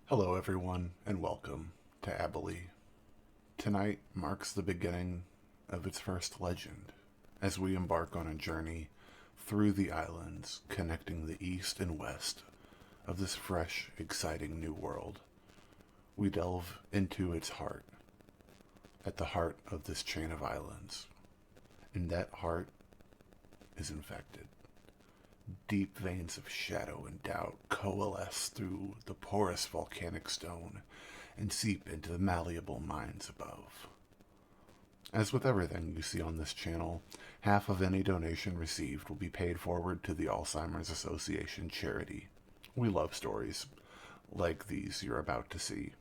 Hello, everyone, and welcome to Abhaile. Tonight marks the beginning of its first legend as we embark on a journey through the islands connecting the east and west of this fresh, exciting new world. We delve into its heart, at the heart of this chain of islands, and that heart is infected. Deep veins of shadow and doubt coalesce through the porous volcanic stone and seep into the malleable minds above. As with everything you see on this channel, half of any donation received will be paid forward to the Alzheimer's Association charity. We love stories like these you're about to see.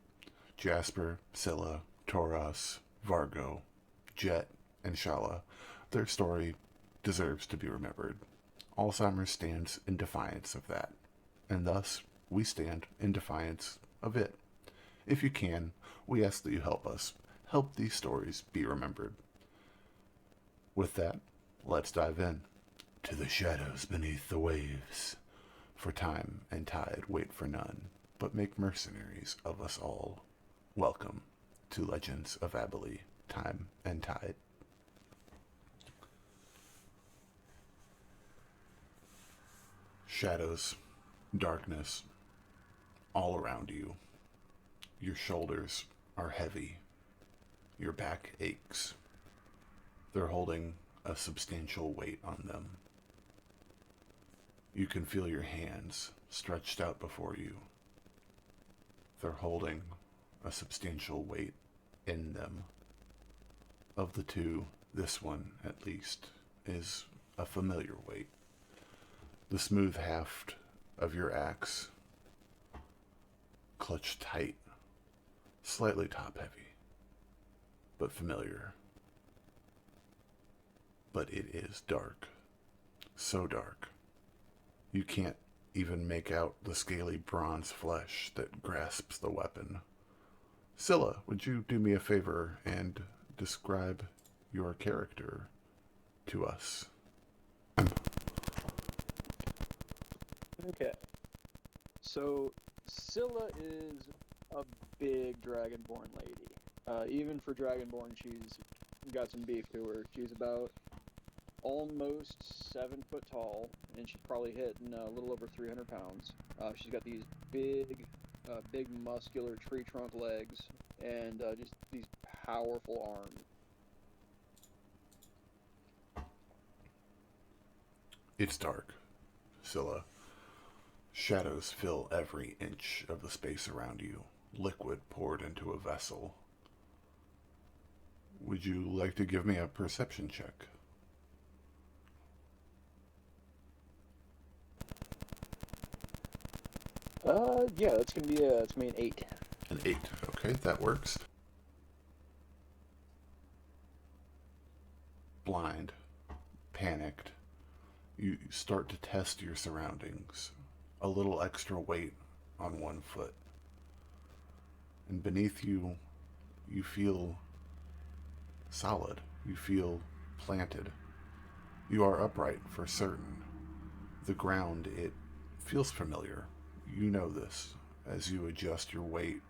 Jasper, Sylla, Toros, Vargo, Jet, and Shalla, their story deserves to be remembered. Alzheimer's stands in defiance of that, and thus we stand in defiance of it. If you can, we ask that you help us help these stories be remembered. With that, let's dive in to the shadows beneath the waves. For time and tide wait for none, but make mercenaries of us all. Welcome to Legends of Abhaile, Time and Tide. Shadows, darkness, all around you. Your shoulders are heavy. Your back aches. They're holding a substantial weight on them. You can feel your hands stretched out before you. They're holding a substantial weight in them. Of the two, this one, at least, is a familiar weight. The smooth haft of your axe, clutched tight, slightly top-heavy, but familiar. But it is dark. So dark. You can't even make out the scaly bronze flesh that grasps the weapon. Sylla, would you do me a favor and describe your character to us? Okay, so Sylla is a big dragonborn lady. Even for dragonborn, she's got some beef to her. She's about almost 7 foot tall, and she's probably hitting a little over 300 pounds. She's got these big muscular tree trunk legs, and just these powerful arms. It's dark, Sylla. Shadows fill every inch of the space around you, liquid poured into a vessel. Would you like to give me a perception check? Yeah, that's gonna be an 8. An 8. Okay, that works. Blind, panicked, you start to test your surroundings. A little extra weight on one foot. And beneath you, you feel solid. You feel planted. You are upright for certain. The ground, it feels familiar. You know this. As you adjust your weight,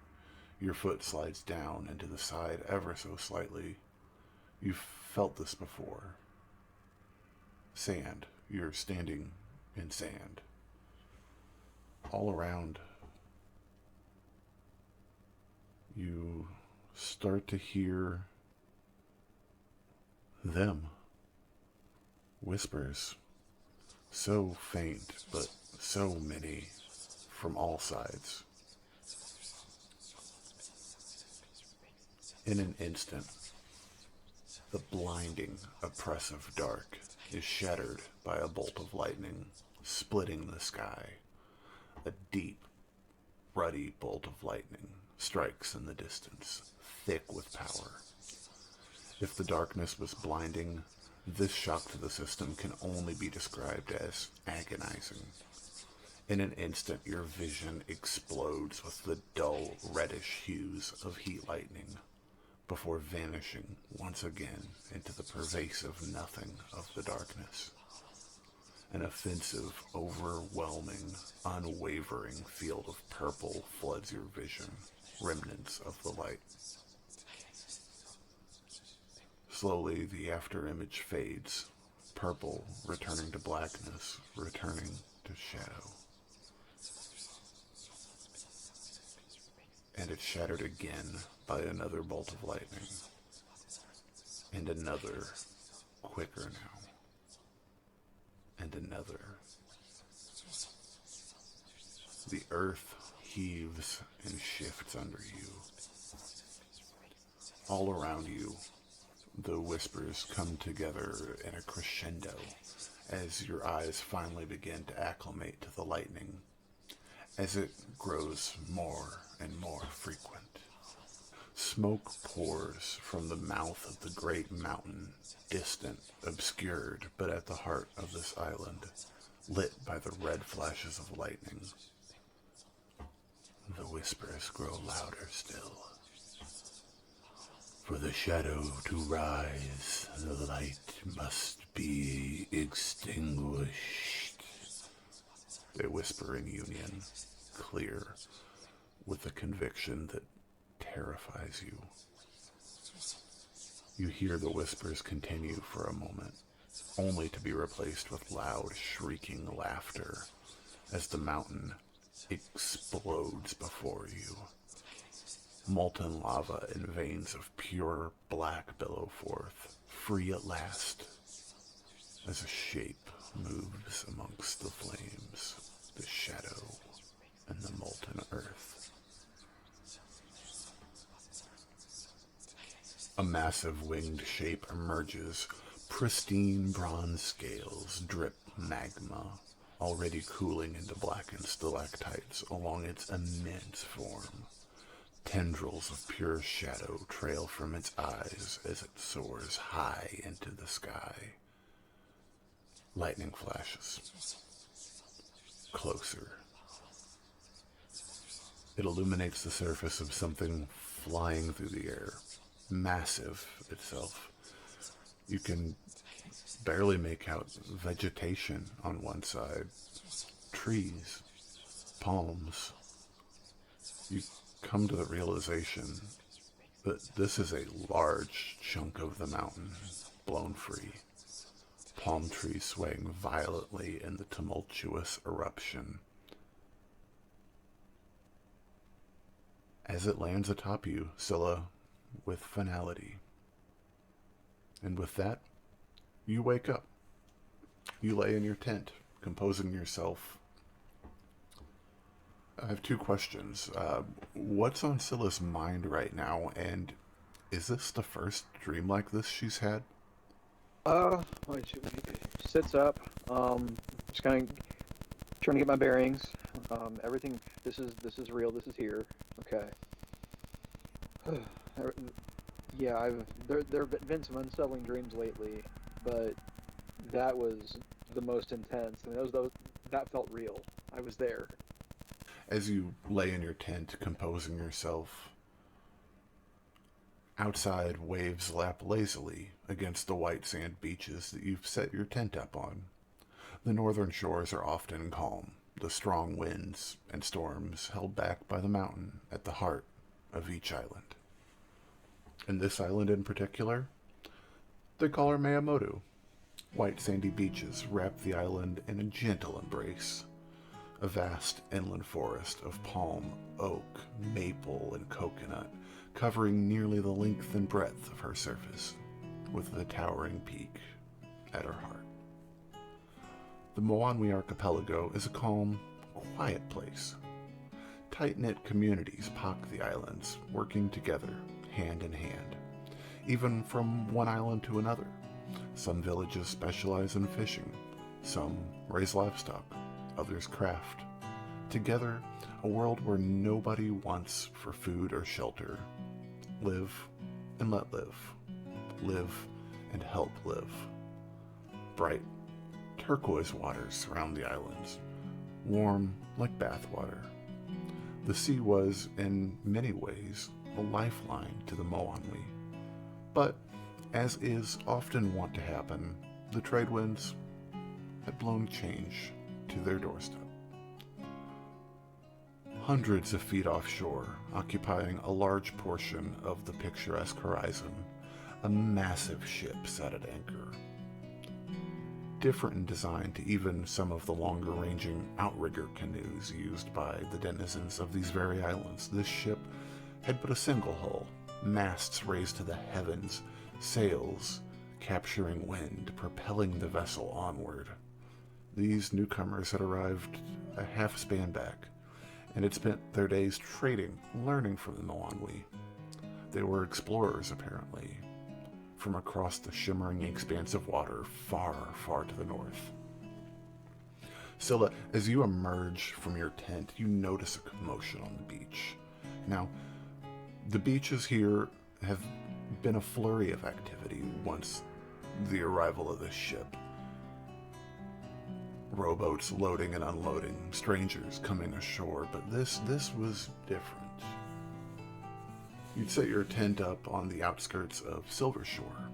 your foot slides down into the side ever so slightly. You've felt this before. Sand. You're standing in sand. All around, you start to hear them. Whispers. So faint, but so many from all sides. In an instant, the blinding, oppressive dark is shattered by a bolt of lightning, splitting the sky. A deep, ruddy bolt of lightning strikes in the distance, thick with power. If the darkness was blinding, this shock to the system can only be described as agonizing. In an instant, your vision explodes with the dull, reddish hues of heat lightning, before vanishing once again into the pervasive nothing of the darkness. An offensive, overwhelming, unwavering field of purple floods your vision, remnants of the light. Slowly, the afterimage fades, purple returning to blackness, returning to shadow. And it's shattered again by another bolt of lightning. And another, quicker now. And another. The earth heaves and shifts under you. All around you, the whispers come together in a crescendo as your eyes finally begin to acclimate to the lightning, as it grows more and more frequent. Smoke pours from the mouth of the great mountain, distant, obscured, but at the heart of this island, lit by the red flashes of lightning. The whispers grow louder still. For the shadow to rise, the light must be extinguished. They whisper in union, clear, with a conviction that terrifies you. You hear the whispers continue for a moment, only to be replaced with loud, shrieking laughter as the mountain explodes before you. Molten lava in veins of pure black billow forth, free at last, as a shape moves amongst the flames, the shadow, and the molten earth. A massive winged shape emerges. Pristine bronze scales drip magma, already cooling into blackened stalactites along its immense form. Tendrils of pure shadow trail from its eyes as it soars high into the sky. Lightning flashes. Closer. It illuminates the surface of something flying through the air. Massive itself. You can barely make out vegetation on one side. Trees. Palms. You come to the realization that this is a large chunk of the mountain blown free. Palm trees swaying violently in the tumultuous eruption. As it lands atop you, Scylla, with finality. And with that, you wake up. You lay in your tent, composing yourself. I have two questions. What's on Scylla's mind right now, and is this the first dream like this she's had? She sits up, just kind of trying to get my bearings. Everything, this is real, this is here. Okay. Yeah, there have been some unsettling dreams lately, but that was the most intense. I mean, that felt real. I was there. As you lay in your tent, composing yourself, outside waves lap lazily against the white sand beaches that you've set your tent up on. The northern shores are often calm, the strong winds and storms held back by the mountain at the heart of each island. And this island in particular, they call her Miyamoto. White sandy beaches wrap the island in a gentle embrace. A vast inland forest of palm, oak, maple, and coconut, covering nearly the length and breadth of her surface, with the towering peak at her heart. The Moanwi archipelago is a calm, quiet place. Tight-knit communities pock the islands, working together, hand in hand, even from one island to another. Some villages specialize in fishing, some raise livestock, others craft. Together, a world where nobody wants for food or shelter. Live and let live. Live and help live. Bright, turquoise waters surround the islands, warm like bathwater. The sea was, in many ways, a lifeline to the Moanwi. But, as is often wont to happen, the trade winds, had blown change to their doorstep. Hundreds of feet offshore, occupying a large portion of the picturesque horizon, a massive ship sat at anchor. Different in design to even some of the longer-ranging outrigger canoes used by the denizens of these very islands, this ship had but a single hull, masts raised to the heavens, sails capturing wind, propelling the vessel onward. These newcomers had arrived a half span back, and had spent their days trading, learning from the Moanwi. They were explorers, apparently, from across the shimmering expanse of water far, far to the north. Sylla, as you emerge from your tent, you notice a commotion on the beach. Now, the beaches here have been a flurry of activity once the arrival of this ship. Rowboats loading and unloading, strangers coming ashore, but this was different. You'd set your tent up on the outskirts of Silvershore.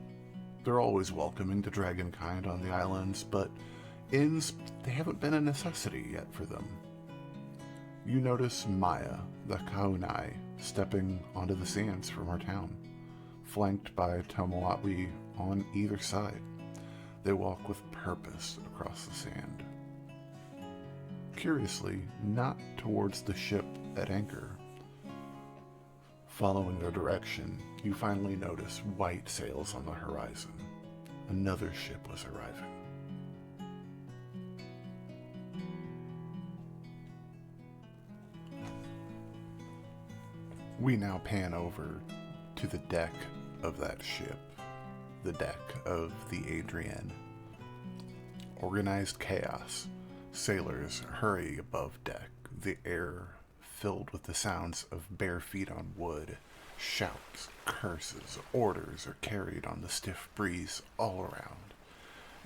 They're always welcoming to dragonkind on the islands, but inns, they haven't been a necessity yet for them. You notice Maya, the Kaunai, stepping onto the sands from our town, flanked by Tomawatwi on either side. They walk with purpose across the sand. Curiously, not towards the ship at anchor. Following their direction, you finally notice white sails on the horizon. Another ship was arriving. We now pan over to the deck of that ship, the deck of the Adrienne. Organized chaos. Sailors hurry above deck, the air filled with the sounds of bare feet on wood. Shouts, curses, orders are carried on the stiff breeze all around.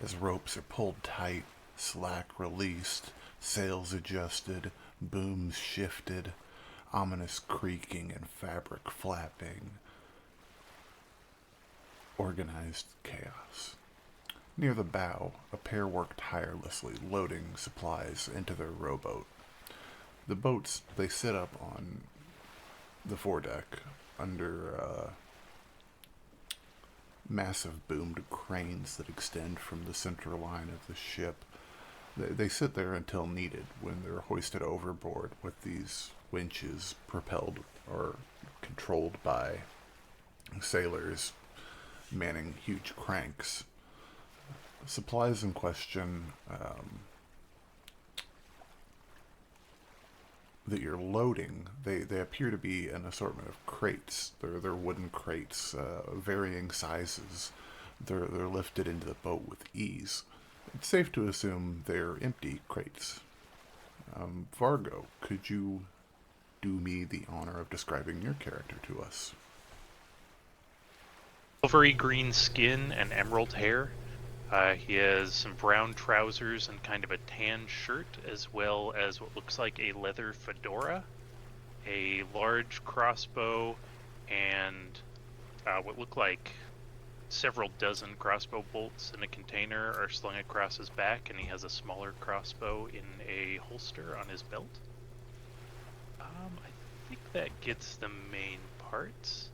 As ropes are pulled tight, slack released, sails adjusted, booms shifted, ominous creaking and fabric flapping. Organized chaos. Near the bow, a pair work tirelessly, loading supplies into their rowboat. The boats, they sit up on the foredeck under massive boomed cranes that extend from the center line of the ship. They sit there until needed, when they're hoisted overboard with these winches propelled or controlled by sailors manning huge cranks. Supplies in question that you're loading, they appear to be an assortment of crates. They're wooden crates, varying sizes. They're lifted into the boat with ease. It's safe to assume they're empty crates. Vargo, could you do me the honor of describing your character to us? Silvery green skin and emerald hair. He has some brown trousers and kind of a tan shirt, as well as what looks like a leather fedora, a large crossbow, and what look like several dozen crossbow bolts in a container are slung across his back, and he has a smaller crossbow in a holster on his belt. I think that gets the main parts.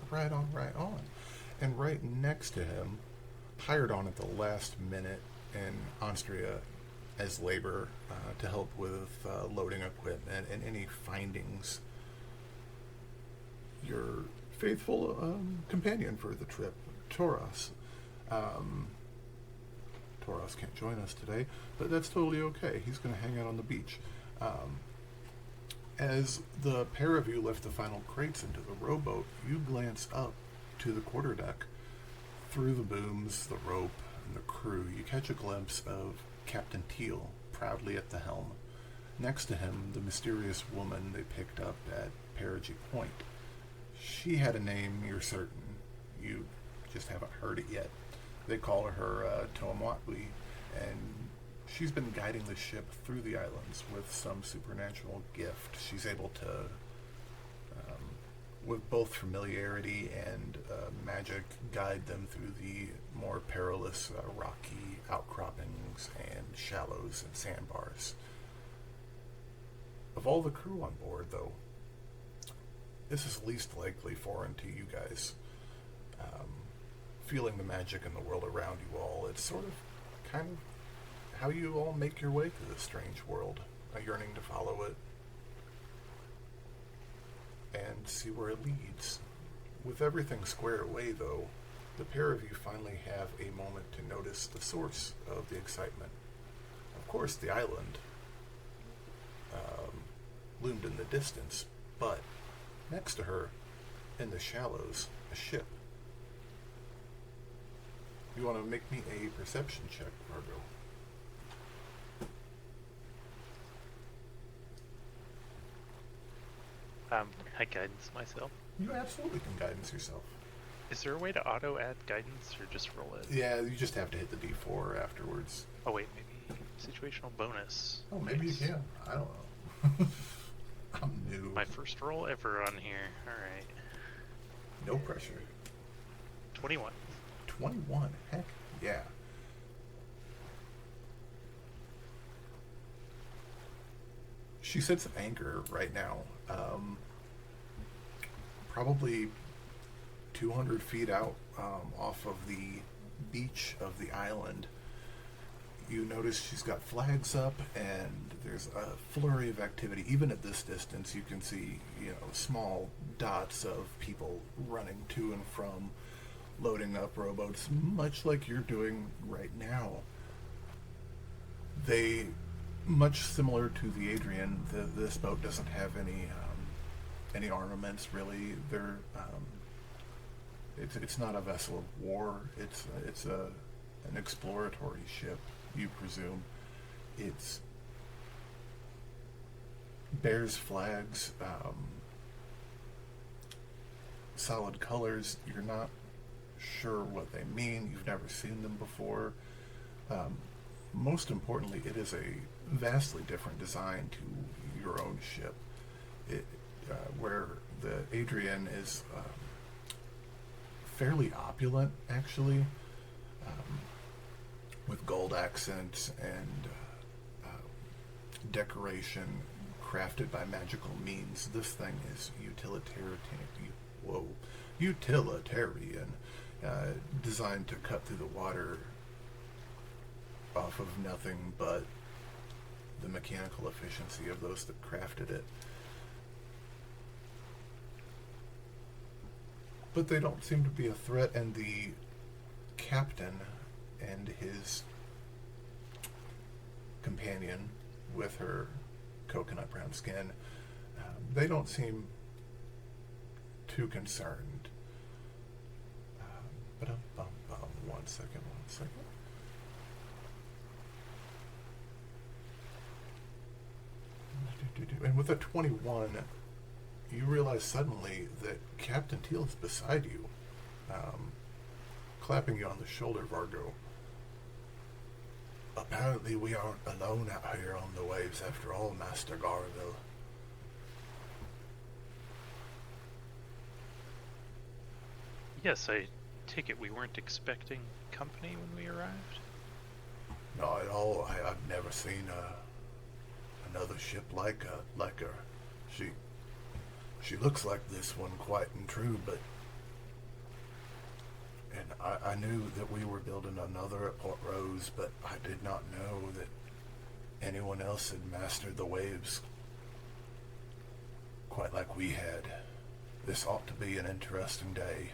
Right on, right on. And right next to him, hired on at the last minute in Austria as labor to help with loading equipment and any findings, your faithful companion for the trip, Toros. Toros can't join us today, but that's totally okay. He's going to hang out on the beach. As the pair of you lift the final crates into the rowboat, you glance up to the quarterdeck. Through the booms, the rope, and the crew, you catch a glimpse of Captain Teal, proudly at the helm. Next to him, the mysterious woman they picked up at Perigee Point. She had a name, you're certain. You just haven't heard it yet. They call her Tomawatwi, and she's been guiding the ship through the islands with some supernatural gift. She's able to with both familiarity and magic, guide them through the more perilous rocky outcroppings and shallows and sandbars. Of all the crew on board, though, this is least likely foreign to you guys. Feeling the magic in the world around you all, it's sort of kind of how you all make your way through this strange world, a yearning to follow it and see where it leads. With everything squared away, though, the pair of you finally have a moment to notice the source of the excitement. Of course, the island loomed in the distance, but next to her, in the shallows, a ship. You want to make me a perception check, Vargo? I guidance myself. You absolutely can guidance yourself. Is there a way to auto add guidance or just roll it? Yeah, you just have to hit the D4 afterwards. Oh wait, maybe situational bonus. Oh, maybe Nice. you can. I don't know. I'm new. My first roll ever on here. Alright. No pressure. 21. 21. Heck yeah. She sits at anchor right now. Probably 200 feet out off of the beach of the island. You notice she's got flags up and there's a flurry of activity. Even at this distance, you can see, small dots of people running to and from, loading up rowboats, much like you're doing right now. They, much similar to the Adrian, this boat doesn't have any armaments really. They're it's not a vessel of war. It's an exploratory ship, you presume. It's bears flags, solid colors. You're not sure what they mean. You've never seen them before. Most importantly, it is a vastly different design to your own ship. Where the Adrian is fairly opulent, actually, with gold accents and decoration crafted by magical means. This thing is utilitarian, designed to cut through the water off of nothing but the mechanical efficiency of those that crafted it. But they don't seem to be a threat, and the captain and his companion with her coconut brown skin, they don't seem too concerned. One second. And with a 21, you realize suddenly that Captain Teal is beside you, clapping you on the shoulder, Vargo. Apparently we aren't alone out here on the waves after all, Master Garville. Yes, I take it we weren't expecting company when we arrived? Not at all. I've never seen another ship like her. She looks like this one, quite and true, but... And I knew that we were building another at Port Rose, but I did not know that anyone else had mastered the waves quite like we had. This ought to be an interesting day.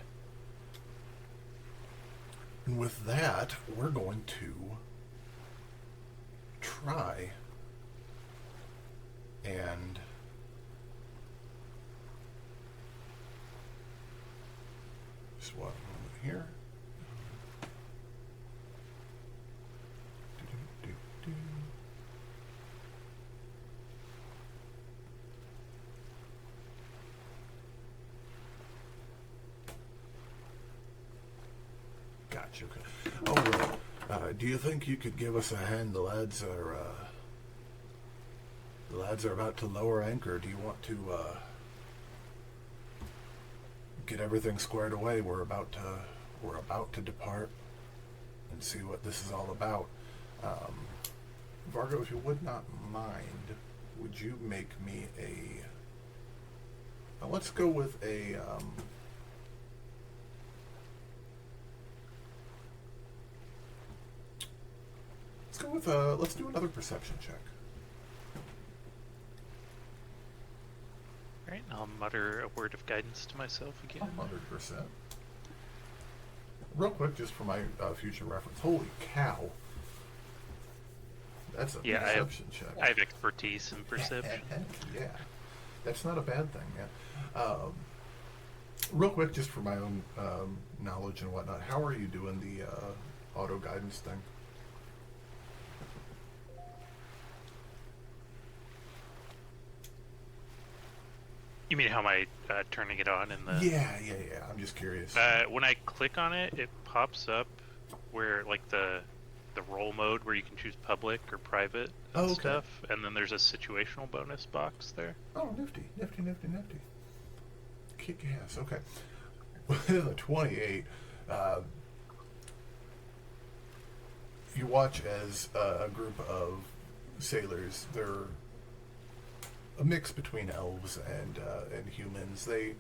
And with that, we're going to try and just one moment here. Gotcha. Oh, do you think you could give us a hand? The lads are about to lower anchor. Do you want to get everything squared away. We're about to depart and see what this is all about. Vargo, if you would not mind, would you make me a... let's go with a... let's do another perception check. Alright, I'll mutter a word of guidance to myself again. 100%. Real quick, just for my future reference. Holy cow. That's a perception check. I have expertise in perception. Yeah. That's not a bad thing, yeah. Real quick, just for my own knowledge and whatnot, how are you doing the auto guidance thing? You mean how am I turning it on in the... Yeah. I'm just curious. When I click on it, it pops up where, like, the role mode where you can choose public or private and stuff, and then there's a situational bonus box there. Oh, nifty. Kick ass, okay. With a 28, you watch as a group of sailors, they're a mix between elves and humans. They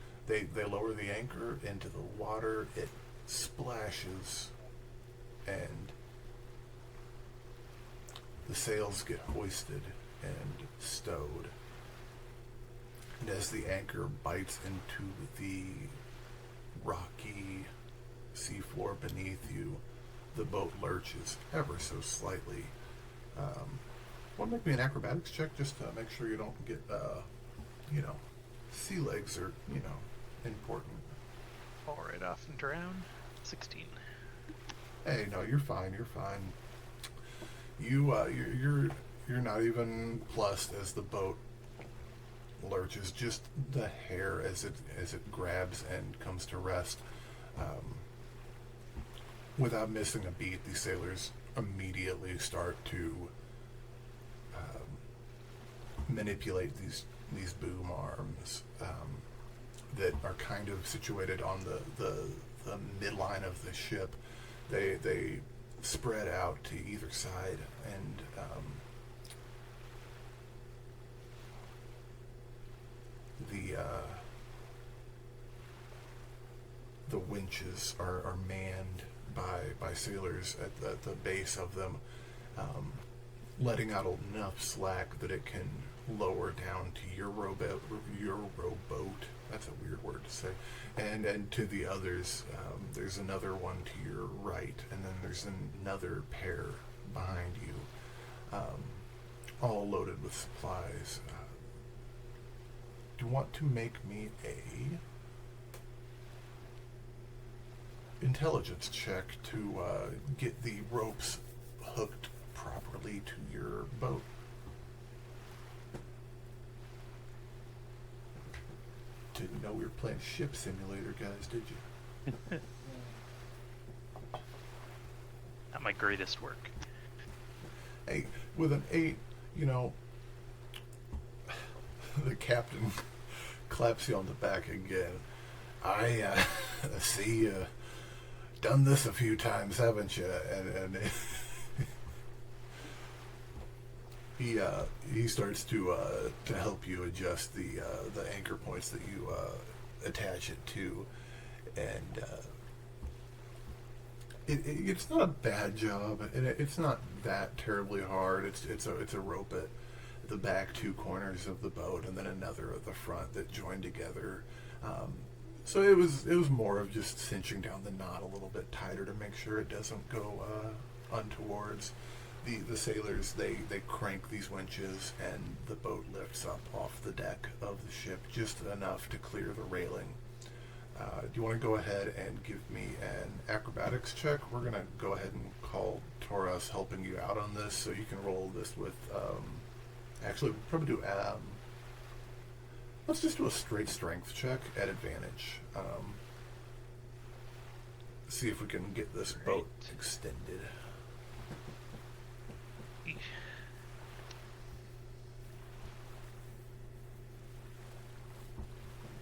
lower the anchor into the water. It splashes, and the sails get hoisted and stowed. And as the anchor bites into the rocky seafloor beneath you, the boat lurches ever so slightly. Want to make me an acrobatics check just to make sure you don't get, sea legs are, important. Fall right off and drown. 16. Hey, no, you're fine. You're not even plussed as the boat lurches. Just the hair as it grabs and comes to rest. Without missing a beat, these sailors immediately start to manipulate these boom arms that are kind of situated on the midline of the ship. They spread out to either side, and the winches are manned by sailors at the base of them, letting out enough slack that it can lower down to your rowboat. That's a weird word to say. And to the others, there's another one to your right, and then there's another pair behind you, all loaded with supplies. Do you want to make me a intelligence check to get the ropes hooked properly to your boat? Didn't know we were playing ship simulator, guys, did you? Not my greatest work. Hey, with an 8, the captain claps you on the back again. I see you done this a few times, haven't you? And he starts to help you adjust the anchor points that you attach it to, and it's not a bad job, and it's not that terribly hard. It's a rope at the back 2 corners of the boat, and then another at the front that join together. So it was more of just cinching down the knot a little bit tighter to make sure it doesn't go untowards. The sailors, they crank these winches, and the boat lifts up off the deck of the ship just enough to clear the railing. Do you want to go ahead and give me an acrobatics check? We're going to go ahead and call Taurus helping you out on this, so you can roll this with... actually, we'll probably do... let's just do a straight strength check at advantage. See if we can get this boat extended.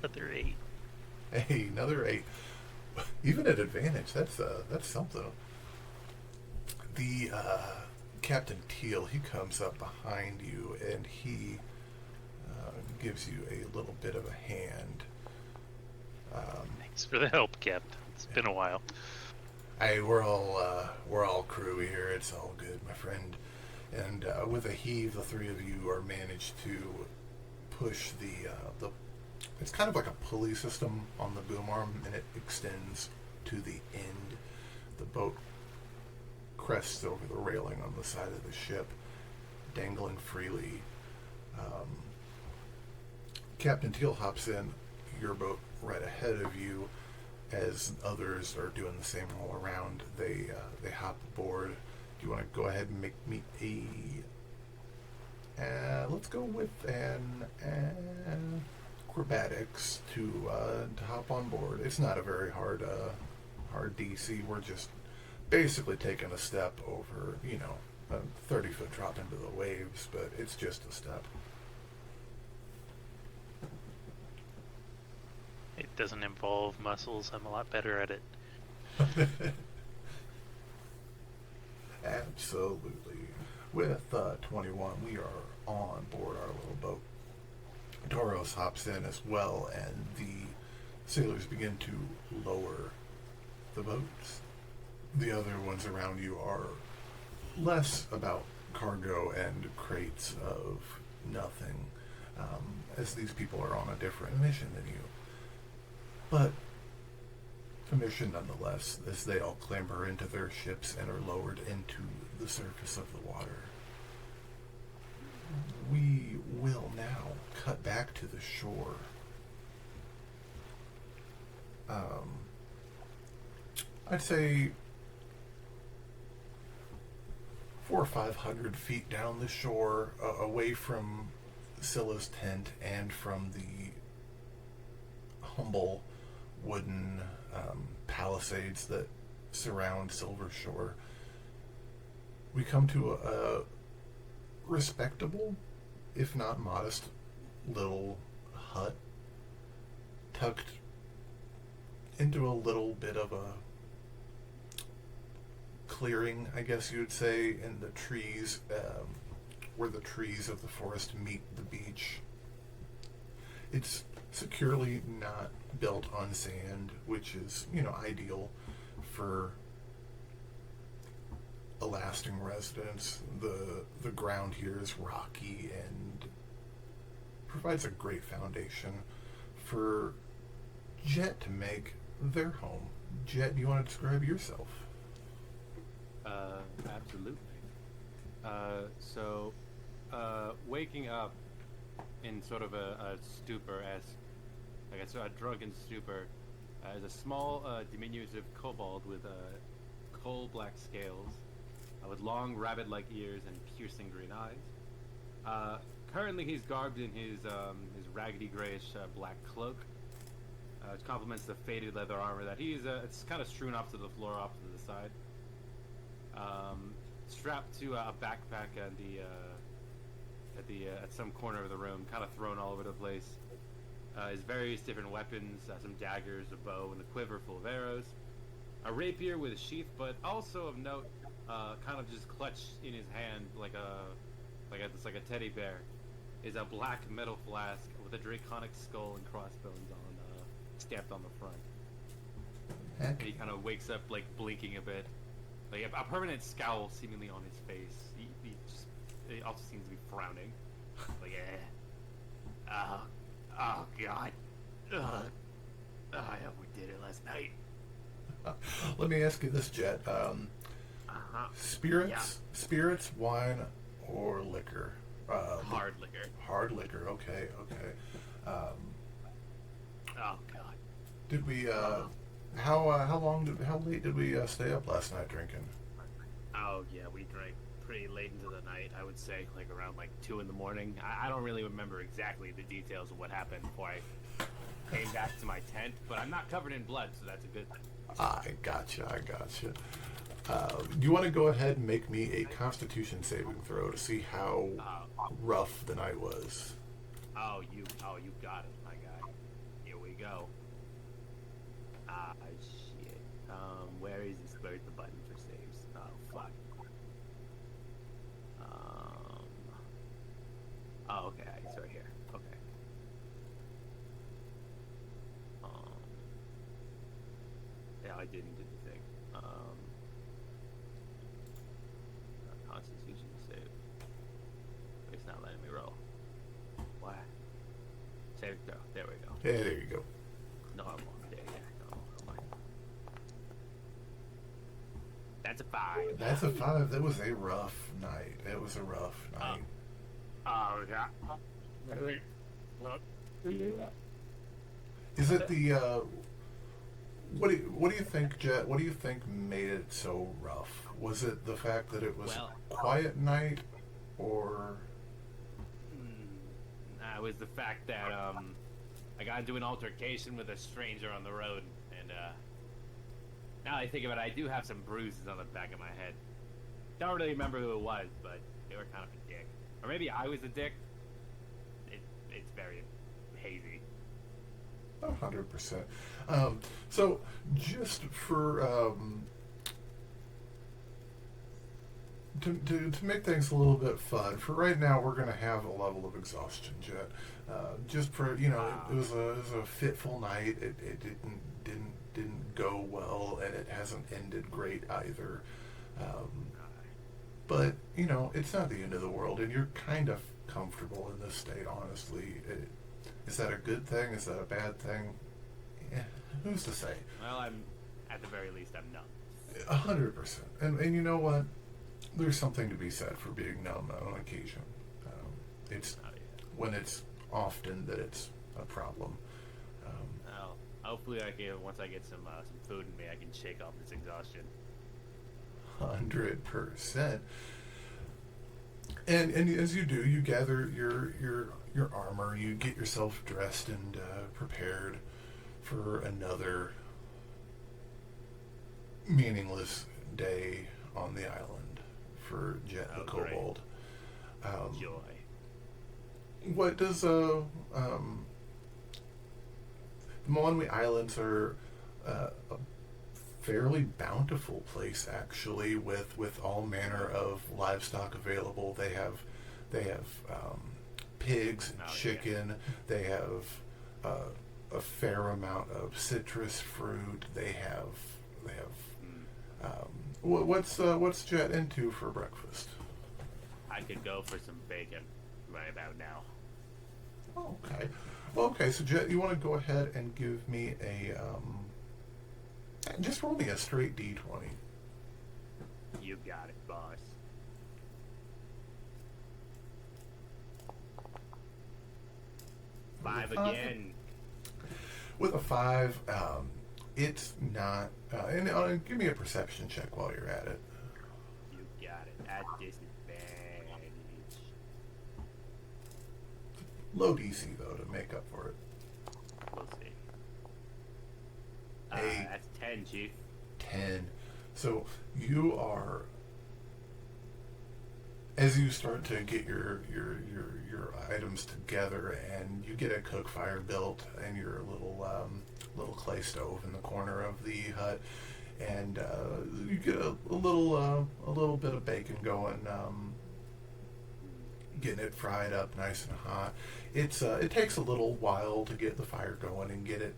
Other 8. Hey, another 8. Even at advantage, that's something. The Captain Teal, he comes up behind you and he gives you a little bit of a hand. Thanks for the help, Captain. It's been a while. Hey, we're all crew here. It's all good, my friend. And with a heave, the three of you are managed to push the. It's kind of like a pulley system on the boom arm, and it extends to the end. The boat crests over the railing on the side of the ship, dangling freely. Captain Teal hops in your boat right ahead of you. As others are doing the same all around, they hop aboard. Do you want to go ahead and make me a? Let's go with an acrobatics to hop on board. It's not a very hard DC. We're just basically taking a step over, a 30-foot drop into the waves, but it's just a step. It doesn't involve muscles. I'm a lot better at it. Absolutely. With 21, we are on board our little boat. Doros hops in as well, and the sailors begin to lower the boats. The other ones around you are less about cargo and crates of nothing, as these people are on a different mission than you. But a mission nonetheless, as they all clamber into their ships and are lowered into the surface of the water. We will now cut back to the shore. I'd say 400 or 500 feet down the shore, away from Scylla's tent and from the humble wooden palisades that surround Silver Shore. We come to a respectable, if not modest, little hut tucked into a little bit of a clearing, I guess you would say, in the trees, where the trees of the forest meet the beach. It's securely not built on sand, which is, ideal for a lasting residence. The ground here is rocky and provides a great foundation for Jet to make their home. Jet, do you want to describe yourself? Absolutely. So, waking up in sort of a stupor, a drunken stupor, is a small, diminutive kobold with coal black scales, with long rabbit-like ears and piercing green eyes. Currently, he's garbed in his raggedy grayish black cloak, which complements the faded leather armor that it's kind of strewn off to the floor, off to the side. Strapped to a backpack at some corner of the room, kind of thrown all over the place. His various different weapons, some daggers, a bow, and a quiver full of arrows. A rapier with a sheath, but also of note, kind of just clutched in his hand like a teddy bear, is a black metal flask with a draconic skull and crossbones stamped on the front. And he kind of wakes up blinking a bit. Like a permanent scowl seemingly on his face. He also seems to be frowning. Oh God. I hope we did it last night. Let me ask you this, Jet. Spirits, wine, or liquor? Hard liquor. Hard liquor. Okay. Oh God. Did we? How late did we stay up last night drinking? Oh yeah, we drank pretty late into the night. I would say around 2 in the morning. I don't really remember exactly the details of what happened before I came back to my tent, but I'm not covered in blood, so that's a good thing. I gotcha. Do you want to go ahead and make me a Constitution saving throw to see how rough the night was? Oh, you got it, my guy. Here we go. Ah, shit. Where is this? Where's the button for saves? Oh, fuck. Oh, okay. It's right here. Okay. Yeah, I didn't do the thing. Constitution save. It's not letting me roll. Why? Save throw. There we go. Yeah, there you go. Normal. Yeah, normal. Come on. That's a 5. That's a 5. That was a rough night. It was a rough night. Oh, yeah. Is it the what do you think, Jet? What do you think made it so rough? Was it the fact that it was Well, a quiet night, or it was the fact that I got into an altercation with a stranger on the road, and now that I think of it, I do have some bruises on the back of my head. Don't really remember who it was, but they were kind of a dick. Or maybe I was a dick. It's very hazy. 100%? So, just for to make things a little bit fun, for right now, we're going to have a level of exhaustion, Jet. Just for it was a fitful night. It didn't go well, and it hasn't ended great either. But it's not the end of the world, and you're kind of comfortable in this state. Honestly, is that a good thing? Is that a bad thing? Yeah, who's to say? Well, at the very least, I'm numb. 100%. And you know what? There's something to be said for being numb on occasion. It's when it's often that it's a problem. Well, hopefully, once I get some food in me, I can shake off this exhaustion. 100%. And as you do, you gather your armor, you get yourself dressed and prepared for another meaningless day on the island for Jet the Kobold. Joy. What does the Moanwi Islands are a fairly bountiful place, actually, with all manner of livestock available. They have pigs and chicken. They have a fair amount of citrus fruit. They have what's Jet into for breakfast? I could go for some bacon right about now. Okay. Well, okay. So Jet, you want to go ahead and give me a just roll me a straight D20. You got it, boss. Five again. With a 5, it's not. And give me a perception check while you're at it. You got it. At disadvantage. Low DC though to make up for it. We'll see. 8. That's 10, Chief. 10. So you are, as you start to get your items together, and you get a cook fire built and your little clay stove in the corner of the hut, and you get a little bit of bacon going, getting it fried up nice and hot. It takes a little while to get the fire going and get it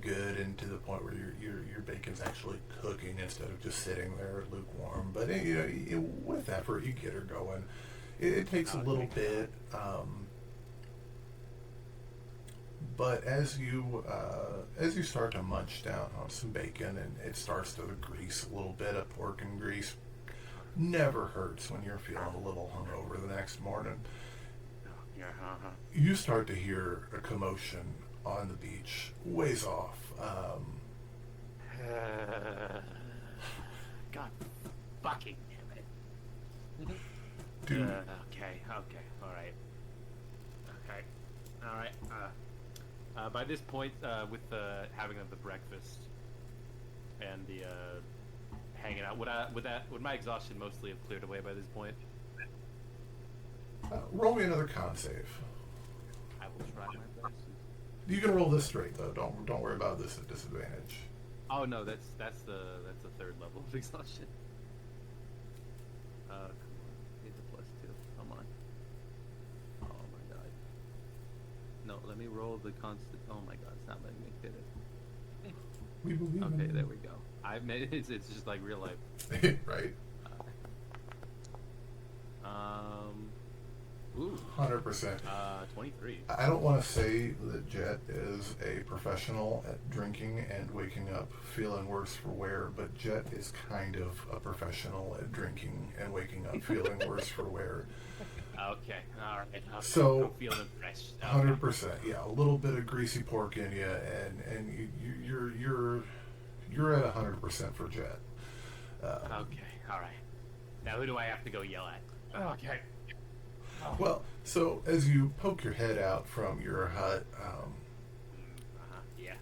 good, and to the point where your bacon's actually cooking instead of just sitting there lukewarm. But with effort, you get her going. It takes a little bit, but as you start to munch down on some bacon, and it starts to grease a little bit of pork and grease, never hurts when you're feeling a little hungover the next morning. You start to hear a commotion on the beach, ways off. God fucking damn it. Dude. Okay, alright. By this point, with the having of the breakfast and the hanging out, would my exhaustion mostly have cleared away by this point? Roll me another con save. I will try my best. You can roll this straight though. Don't worry about this at disadvantage. Oh no, that's the third level of exhaustion. Come on, get the +2. Come on. Oh my god. No, let me roll the constant. Oh my god, it's not letting me fit it. We believe. Okay, in there we go. I made it's just like real life. Right. Ooh. 100%. 23. I don't want to say that Jet is a professional at drinking and waking up feeling worse for wear, but Jet is kind of a professional at drinking and waking up feeling worse for wear. Okay, all right. Okay. So, I'm feeling fresh. Okay. 100%, yeah. A little bit of greasy pork in you, and you're at 100% for Jet. Okay, all right. Now who do I have to go yell at? Okay. Well, so as you poke your head out from your hut, Yeah.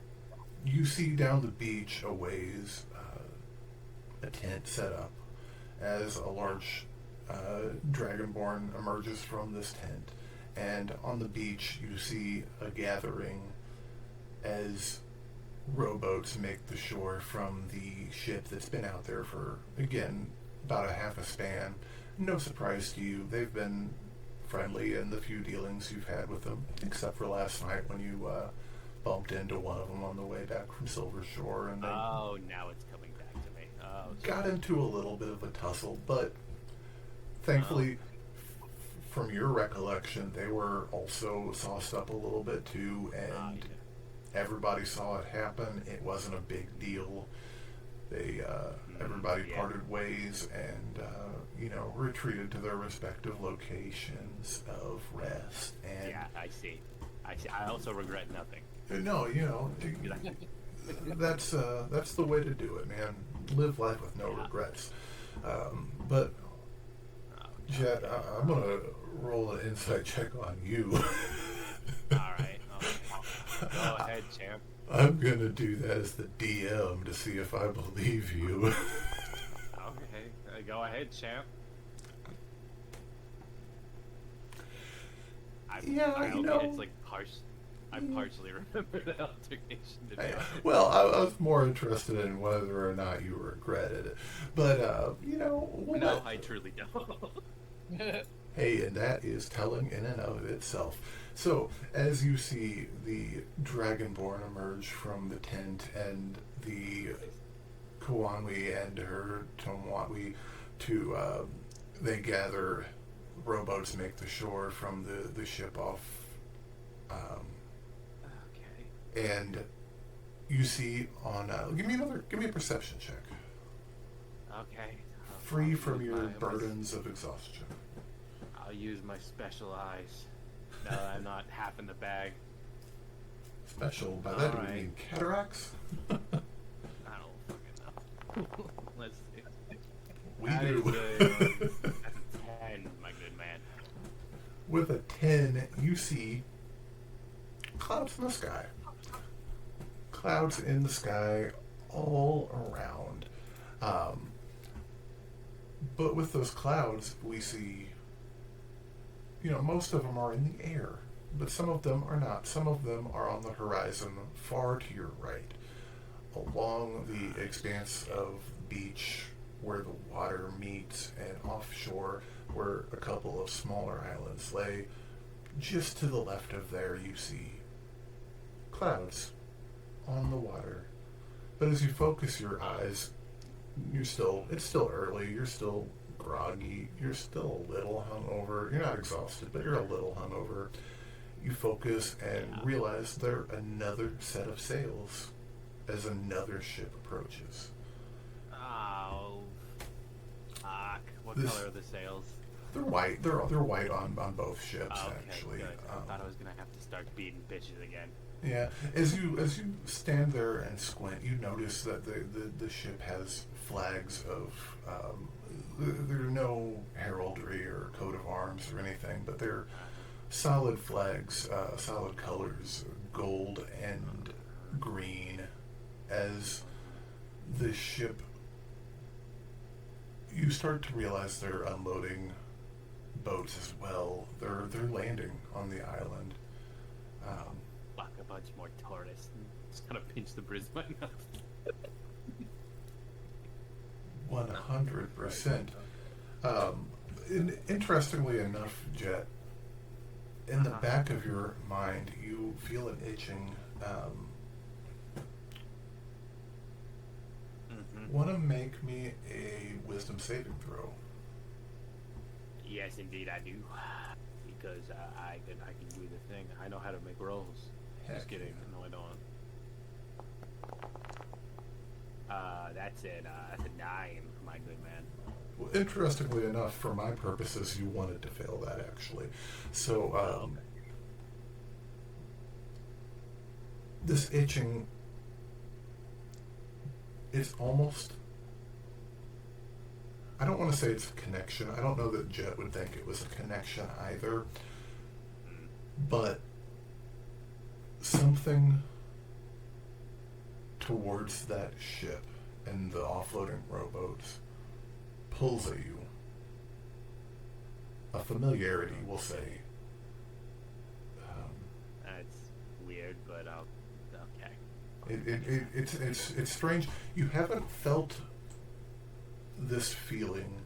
you see down the beach a ways a tent set up as a large dragonborn emerges from this tent. And on the beach, you see a gathering as rowboats make the shore from the ship that's been out there for, again, about a half a span. No surprise to you. They've been friendly in the few dealings you've had with them, except for last night when you bumped into one of them on the way back from Silver Shore, and they Oh, now it's coming back to me. Oh, got into a little bit of a tussle, but thankfully, from your recollection, they were also sauced up a little bit too, and everybody saw it happen. It wasn't a big deal. They everybody parted ways and retreated to their respective locations of rest. And yeah, I see. I also regret nothing. no, that's the way to do it, man. Live life with no regrets. But Jet, I'm gonna roll an insight check on you. All right. Okay. Go ahead, champ. I'm gonna do that as the DM to see if I believe you. Okay. Go ahead, champ. It's like I partially remember the altercation. To be honest. Well, I was more interested in whether or not you regretted it, but No, I truly don't. Hey, and that is telling in and of itself. So, as you see the Dragonborn emerge from the tent and the Kuanwi and her Tomwatwi they gather rowboats, make the shore from the ship off. Okay. And you see on give me a perception check. Okay. Free from your burdens of exhaustion. I'll use my special eyes. Now that I'm not half in the bag. Special, by that do we mean cataracts? I don't fucking know. Let's see. We That do. is that's a 10, my good man. With a 10, you see clouds in the sky. Clouds in the sky all around. But with those clouds, we see, most of them are in the air, but some of them are not. Some of them are on the horizon far to your right, along the expanse of beach where the water meets, and offshore where a couple of smaller islands lay. Just to the left of there, you see clouds on the water. But as you focus your eyes, it's still early, you're still groggy, you're still a little hungover. You're not exhausted, but you're a little hungover. You focus and realize there's another set of sails as another ship approaches. Oh, fuck. What color are the sails? They're white. They're white on both ships, Okay, actually. good. I thought I was gonna have to start beating bitches again. Yeah, as you stand there and squint, you notice that the ship has flags of there are no heraldry or coat of arms or anything, but they're solid flags, solid colors, gold and green. As the ship, you start to realize they're unloading boats as well. They're landing on the island. Fuck, a bunch more tourists. Just kind of pinch the bridge of my nose. 100%. Interestingly enough, Jet, in the back of your mind, you feel an itching. Want to make me a wisdom saving throw? Yes, indeed, I do. Because I can do the thing. I know how to make rolls. Heck Just kidding. yeah. No, I don't. That's a 9, my good man. Well, interestingly enough, for my purposes, you wanted to fail that, actually. So, this itching is almost... I don't want to say it's a connection. I don't know that Jet would think it was a connection either. But something towards that ship and the offloading rowboats pulls at you. A familiarity, we'll say. That's weird, but okay. It's strange. You haven't felt this feeling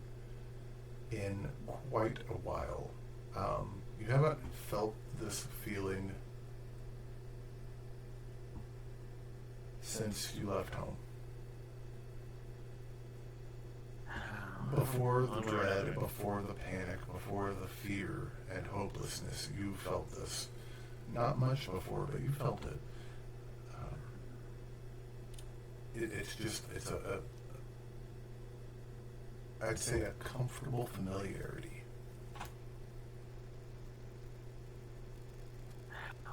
in quite a while. You haven't felt this feeling since you left home. Before the dread, before the panic, before the fear and hopelessness, you felt this. Not much before, but you felt it. It's a I'd say a comfortable familiarity.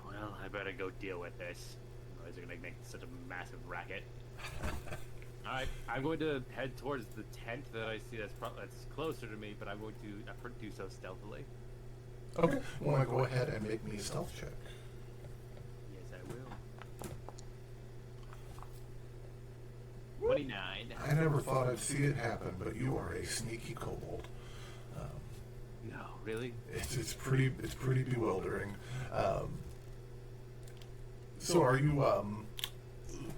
Well, I better go deal with this. Otherwise they're going to make such a massive racket. Alright, I'm going to head towards the tent that I see that's closer to me, but I'm going to do so stealthily. Okay, want to go ahead and make me a stealth check? Yes, I will. 29. I never thought I'd see it happen, but you are a sneaky kobold. No, really? It's pretty bewildering. So are you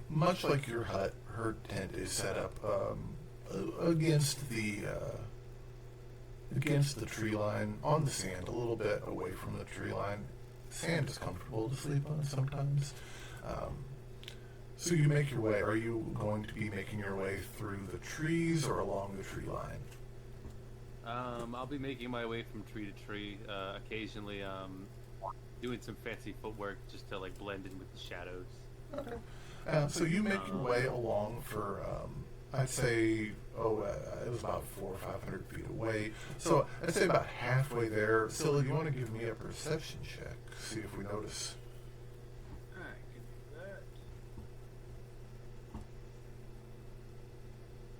much like your hut? Her tent is set up against the tree line on the sand, a little bit away from the tree line. Sand is comfortable to sleep on sometimes. So you make your way. Are you going to be making your way through the trees or along the tree line? I'll be making my way from tree to tree, occasionally doing some fancy footwork just to like blend in with the shadows. Okay. So you make your way along for, I'd say, it was about 400 or 500 feet away. So I'd say about halfway there. Sylla, you want to give me a perception check, see if we notice. Alright, can do that.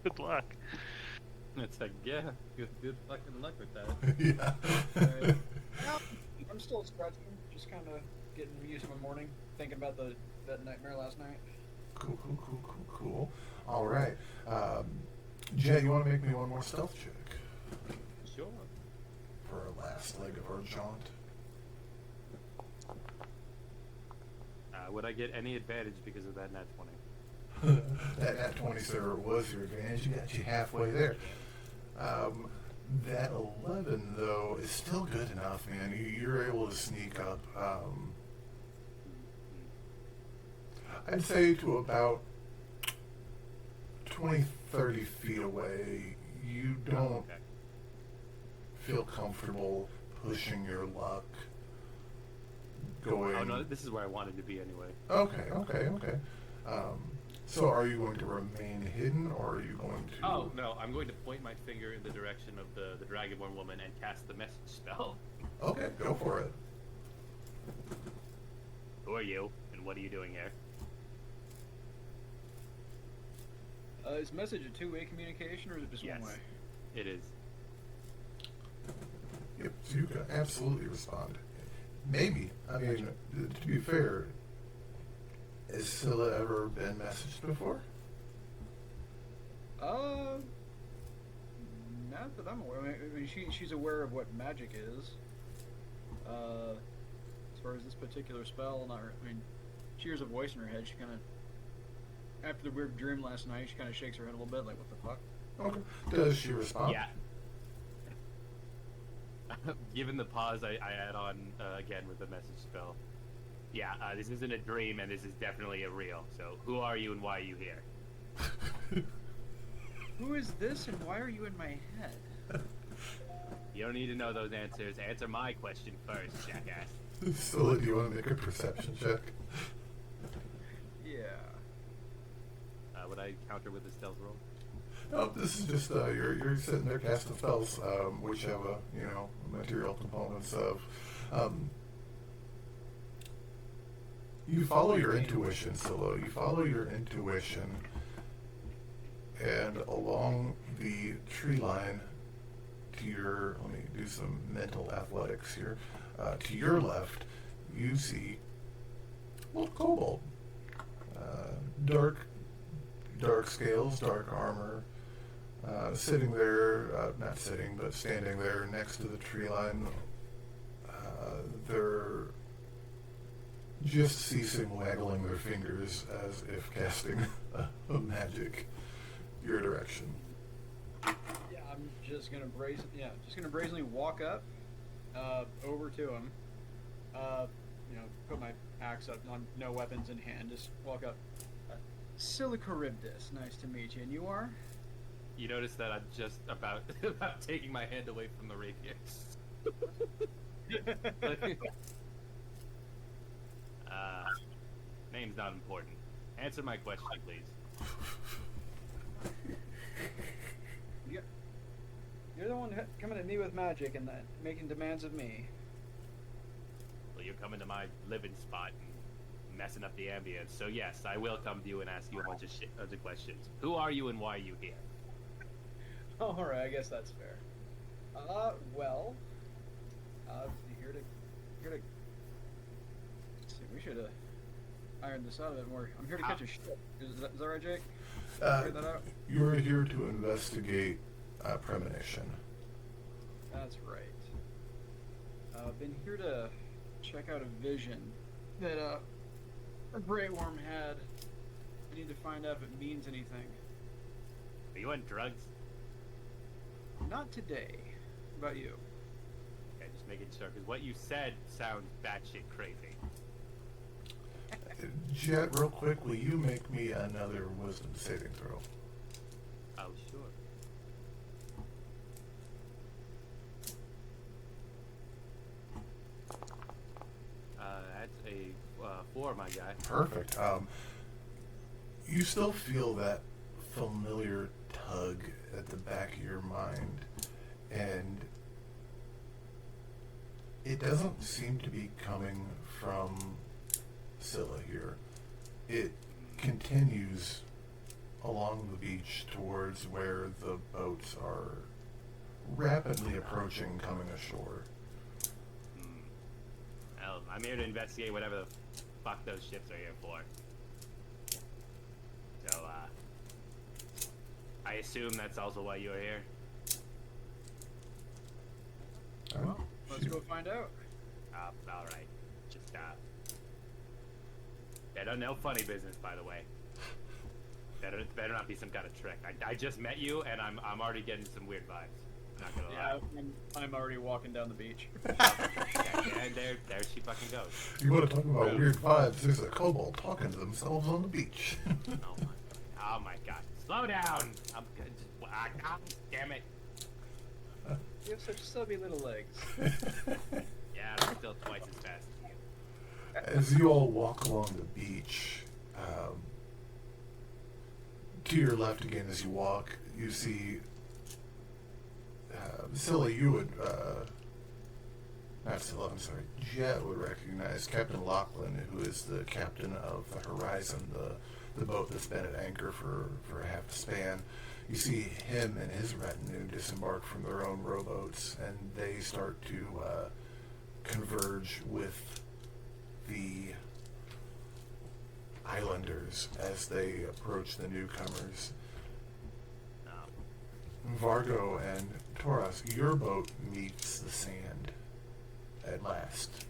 Good luck. It's like, yeah, good fucking luck with that. Yeah. Alright. Well, I'm still scratching, just kind of getting used to my morning, thinking about that nightmare last night. Cool. All right. Jay, you want to make me one more stealth check Sure. for our last leg of our jaunt? Would I get any advantage because of that nat 20? That 20, sir, was your advantage. You got you halfway there. That 11, though, is still good enough, man. You're able to sneak up, I'd say to about 20, 30 feet away. You don't feel comfortable pushing your luck, going... Oh, no, this is where I wanted to be anyway. Okay. So are you going to remain hidden, or are you going to... Oh, no, I'm going to point my finger in the direction of the Dragonborn woman and cast the message spell. Okay, go for it. Who are you, and what are you doing here? Is message a two-way communication, or is it just Yes. one way? It is. Yep, so you can absolutely respond. Maybe. I mean, to be fair, has Scylla ever been messaged before? Not that I'm aware. I mean, she's aware of what magic is. As far as this particular spell. I mean, she hears a voice in her head. She kind of, after the weird dream last night, she kind of shakes her head a little bit, like, what the fuck? Okay. Does she respond? Yeah. Given the pause, I add on again with the message spell. Yeah, this isn't a dream, and this is definitely a real. So, who are you and why are you here? Who is this and why are you in my head? You don't need to know those answers. Answer my question first, jackass. Scylla, do you want to make a perception check? Yeah. Would I counter with a stealth roll? No, this is just you're sitting there casting spells, which have material components of. You follow your intuition, Scylla. You follow your intuition, and along the tree line to your, let me do some mental athletics here. To your left, you see a little kobold. Dark scales, dark armor. Sitting there, not sitting, but standing there next to the tree line. They're just ceasing waggling their fingers as if casting a magic your direction. Yeah, I'm just gonna brazenly walk up, over to him. Put my axe up, no weapons in hand. Just walk up. Sylla Charybdis, nice to meet you. And you are? You notice that I'm just about taking my hand away from the rapier. Name's not important. Answer my question, please. You're the one coming at me with magic and making demands of me. Well, you're coming to my living spot and messing up the ambience. So yes, I will come to you and ask you a bunch of questions. Who are you and why are you here? All right, I guess that's fair. Here to. Let's see, we should have ironed this out a bit more. I'm here to catch a ship. Is that right, Jake? Figure that out? You're here to investigate premonition. That's right. I've been here to check out a vision that a Grey Worm had. I need to find out if it means anything. Are you on drugs? Not today. What about you? Okay, just making sure, because what you said sounds batshit crazy. Jet, real quick, will you make me another wisdom saving throw? Oh, sure. That's a 4, my guy. Perfect. You still feel that familiar tug at the back of your mind, and it doesn't seem to be coming from Sylla here. It continues along the beach towards where the boats are rapidly approaching, coming ashore. Well, I'm here to investigate whatever the fuck those ships are here for. So, I assume that's also why you're here? Well, let's go find out. Alright. Just, no funny business, by the way. Better not be some kind of trick. I just met you, and I'm already getting some weird vibes. Not gonna lie. I'm already walking down the beach. Yeah, and there she fucking goes. You want to talk about weird vibes? There's a kobold talking to themselves on the beach. Oh my god. Slow down! I'm good. Damn it. You have such stubby little legs. Yeah, I'm still twice as fast as you. As you all walk along the beach, to your left again as you walk, you see Sylla, you would, not Sylla, I'm sorry, Jet would recognize Captain Lachlan, who is the captain of the Horizon, the boat that's been at anchor for half a span. You see him and his retinue disembark from their own rowboats, and they start to converge with the islanders as they approach the newcomers. Vargo and Taurus, your boat meets the sand at last.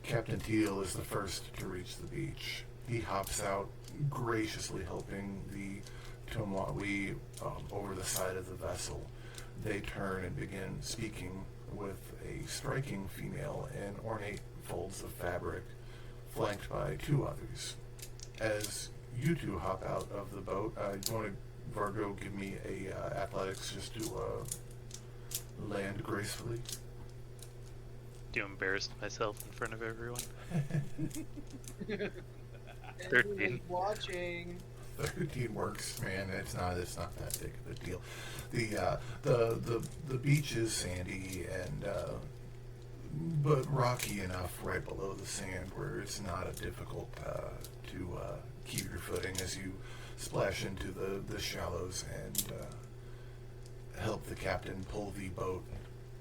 Captain Teal is the first to reach the beach. He hops out, graciously helping the Tomwawi over the side of the vessel. They turn and begin speaking with a striking female in ornate folds of fabric, flanked by two others. As you two hop out of the boat, you want to, Vargo, give me a athletics just to land gracefully. Do embarrass myself in front of everyone? 13. Everyone's watching. 13 works, man. It's not that big of a deal. The beach is sandy and but rocky enough right below the sand where it's not difficult to keep your footing as you splash into the shallows and help the captain pull the boat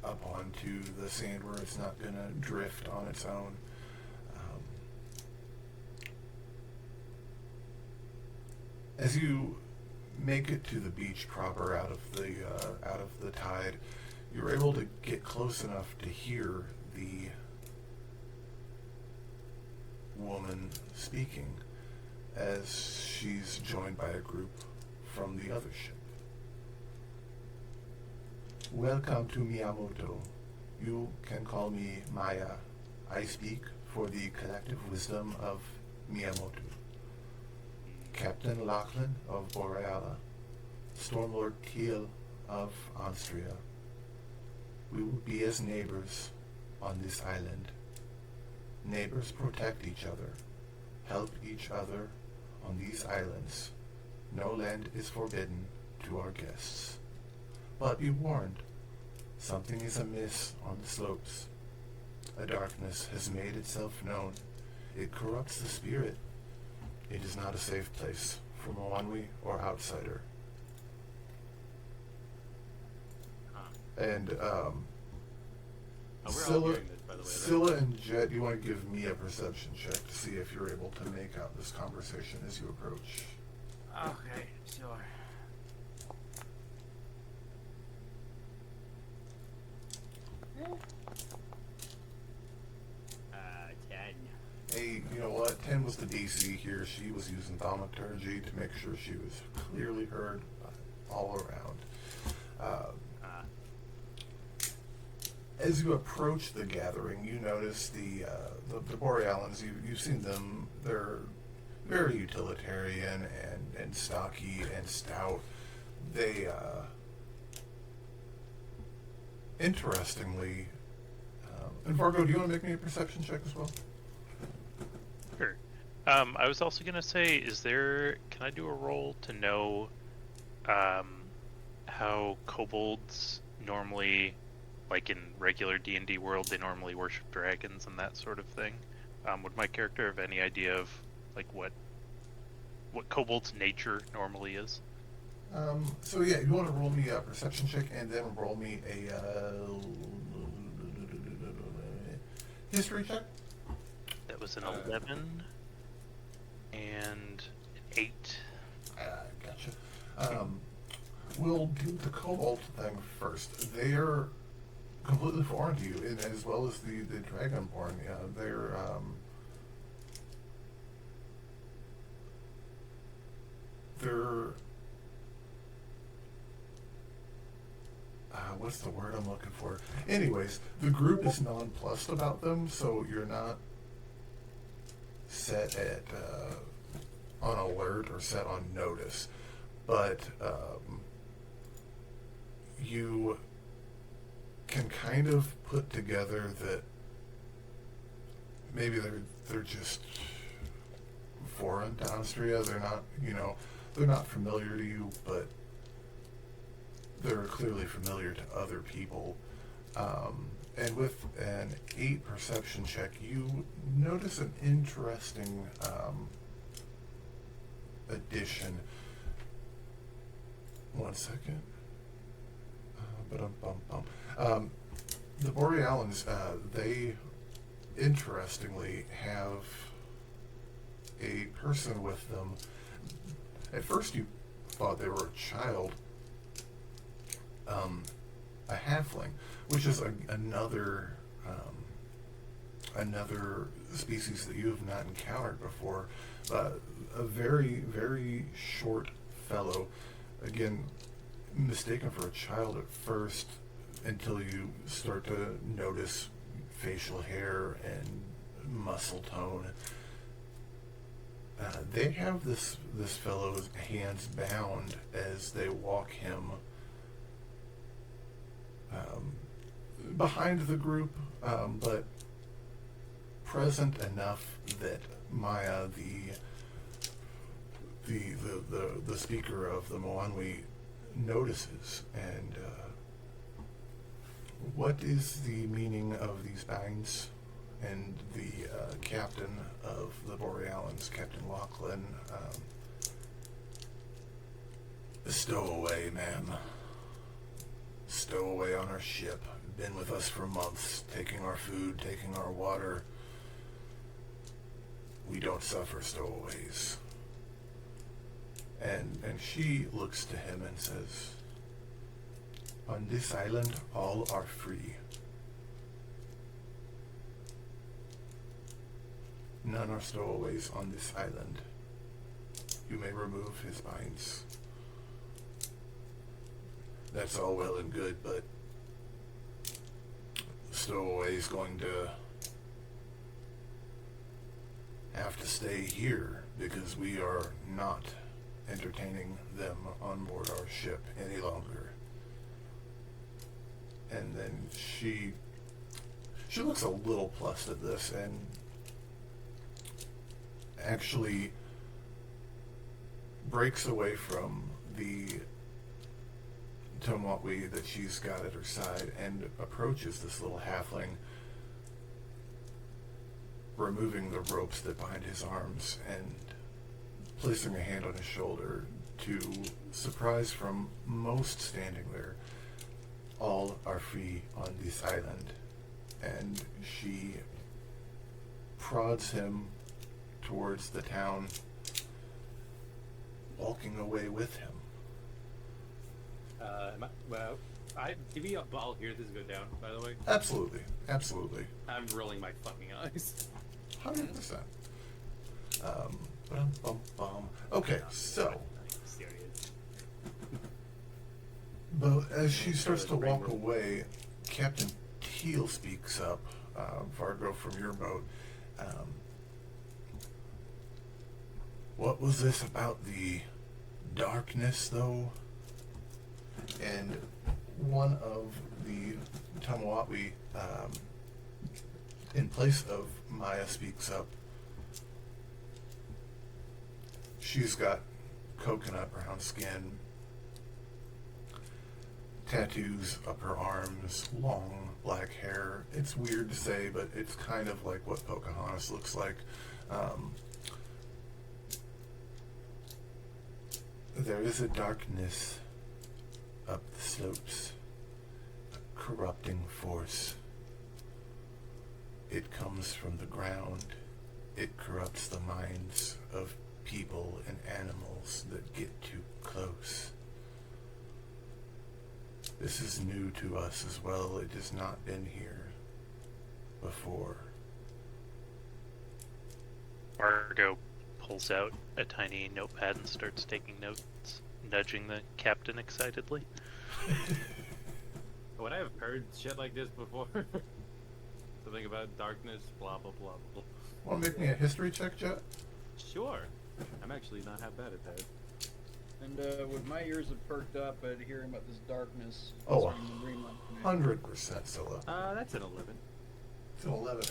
up onto the sand where it's not going to drift on its own. As you make it to the beach proper out of the tide, you're able to get close enough to hear the woman speaking as she's joined by a group from the other ship. Welcome to Miyamoto. You can call me Maya. I speak for the collective wisdom of Miyamoto. Captain Lachlan of Boreala, Stormlord Teal of Anstria. We will be as neighbors on this island. Neighbors protect each other, help each other on these islands. No land is forbidden to our guests. But be warned, something is amiss on the slopes. A darkness has made itself known. It corrupts the spirit. It is not a safe place for Moanwi or outsider. And we're all Scylla, hearing this, by the way, right? Scylla and Jet, you want to give me a perception check to see if you're able to make out this conversation as you approach. Okay, sure. Hey, you know what? 10 was the DC here. She was using thaumaturgy to make sure she was clearly heard all around. As you approach the gathering, you notice the Borealans. You've seen them. They're very utilitarian and stocky and stout. They, interestingly, and Vargo, do you want to make me a perception check as well? Sure. I was also gonna say, can I do a roll to know how kobolds normally, like in regular D&D world, they normally worship dragons and that sort of thing? Would my character have any idea of like what kobold's nature normally is? So yeah, you want to roll me a perception check and then roll me a history check? That was an 11 and an 8. Gotcha. We'll do the kobold thing first. They're completely foreign to you, and as well as the dragonborn. They're what's the word I'm looking for? Anyways, the group is nonplussed about them, so you're not set at on alert or set on notice, but you can kind of put together that maybe they're just foreign to Austria. They're not, they're not familiar to you, but they're clearly familiar to other people. And with an 8 perception check, you notice an interesting addition. One second. The Borealans, they interestingly have a person with them. At first you thought they were a child, a halfling, which is another another species that you have not encountered before. A very, very short fellow. Again, mistaken for a child at first until you start to notice facial hair and muscle tone. They have this fellow's hands bound as they walk him behind the group, but present enough that Maya, the speaker of the Moanwi, notices. And what is the meaning of these binds? And the captain of the Borealans, Captain Lachlan, stowaway, ma'am. Stowaway on our ship. Been with us for months, taking our food, taking our water. We don't suffer stowaways. And she looks to him and says, on this island, all are free. None are stowaways on this island. You may remove his binds. That's all well and good, but stowaway is going to have to stay here because we are not entertaining them on board our ship any longer. And then she looks a little plussed at this and actually breaks away from the Tomotwi that she's got at her side and approaches this little halfling, removing the ropes that bind his arms and placing a hand on his shoulder. To surprise from most standing there, all are free on this island. And she prods him towards the town, walking away with him. Did we all hear this go down, by the way? Absolutely. Absolutely. I'm rolling my fucking eyes. 100%. Okay, so, Serious. but as she starts to walk away, Captain Teal speaks up, Vargo, from your boat. What was this about the darkness, though? And one of the Tamawatwi, in place of Maya, speaks up. She's got coconut brown skin, tattoos up her arms, long black hair. It's weird to say, but it's kind of like what Pocahontas looks like. There is a darkness up the slopes, a corrupting force. It comes from the ground. It corrupts the minds of people and animals that get too close. This is new to us as well. It has not been here before. Vargo pulls out a tiny notepad and starts taking notes, nudging the captain excitedly. Would I have heard shit like this before? Something about darkness, blah blah blah blah. Want to make me a history check, Jet? Sure. I'm actually not half bad at that. And with my ears have perked up at hearing about this darkness. Oh, starting to dream on me. 100%, Sylla. That's an 11. It's an 11.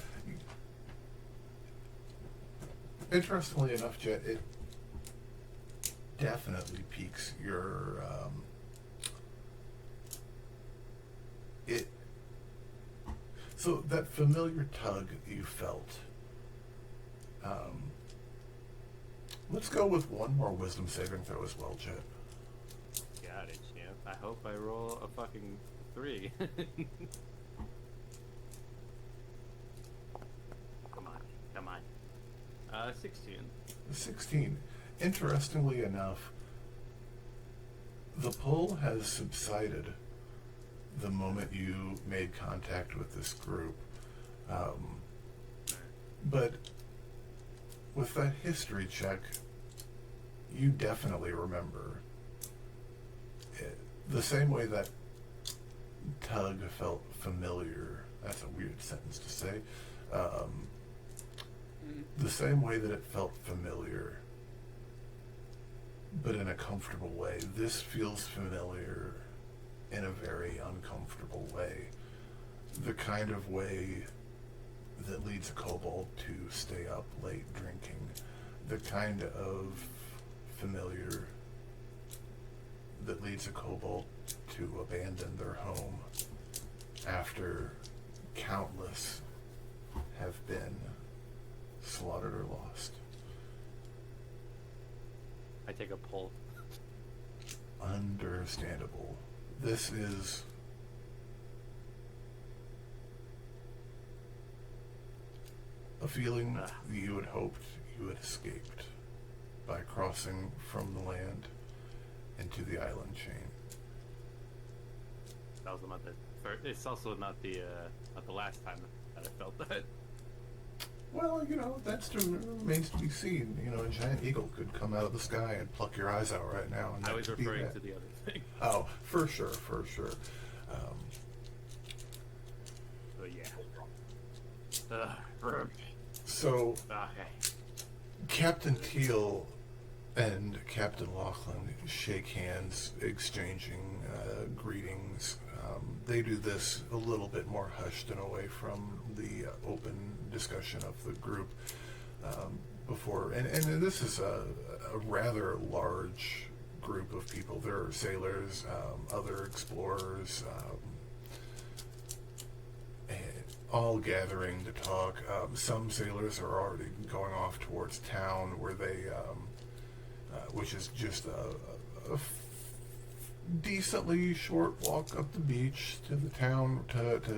Interestingly enough, Jet, it definitely piques your, so that familiar tug you felt, let's go with one more wisdom saving throw as well, Jet. Got it, champ. I hope I roll a fucking 3. Come on. 16. 16. Interestingly enough, the pull has subsided the moment you made contact with this group. But with that history check, you definitely remember it. The same way that Tug felt familiar. That's a weird sentence to say. The same way that it felt familiar, but in a comfortable way. This feels familiar in a very uncomfortable way. The kind of way that leads a kobold to stay up late drinking. The kind of familiar that leads a kobold to abandon their home after countless have been slaughtered or lost. I take a pull. Understandable. This is a feeling that you had hoped you had escaped by crossing from the land into the island chain. That was not the first. It's also not the last time that I felt that. Well, that remains to be seen. A giant eagle could come out of the sky and pluck your eyes out right now. And I that was could be referring that. to the other thing. Oh, for sure. So yeah. So, Okay. Captain Teal and Captain Lachlan shake hands, exchanging greetings. They do this a little bit more hushed and away from the open discussion of the group before. And this is a rather large group of people. There are sailors, other explorers, all gathering to talk. Some sailors are already going off towards town, where they, which is just a decently short walk up the beach to the town to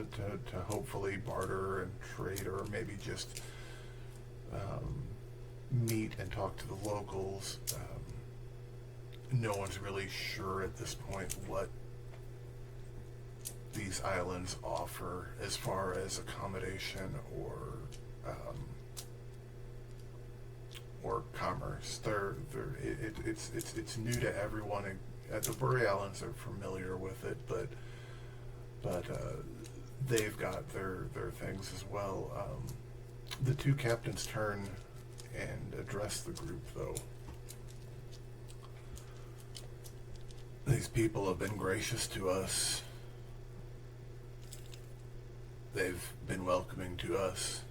hopefully barter and trade, or maybe just meet and talk to the locals. No one's really sure at this point what these islands offer as far as accommodation or commerce. It's new to everyone. The Bury Islands are familiar with it, but they've got their things as well. The two captains turn and address the group, though. These people have been gracious to us. They've been welcoming to us.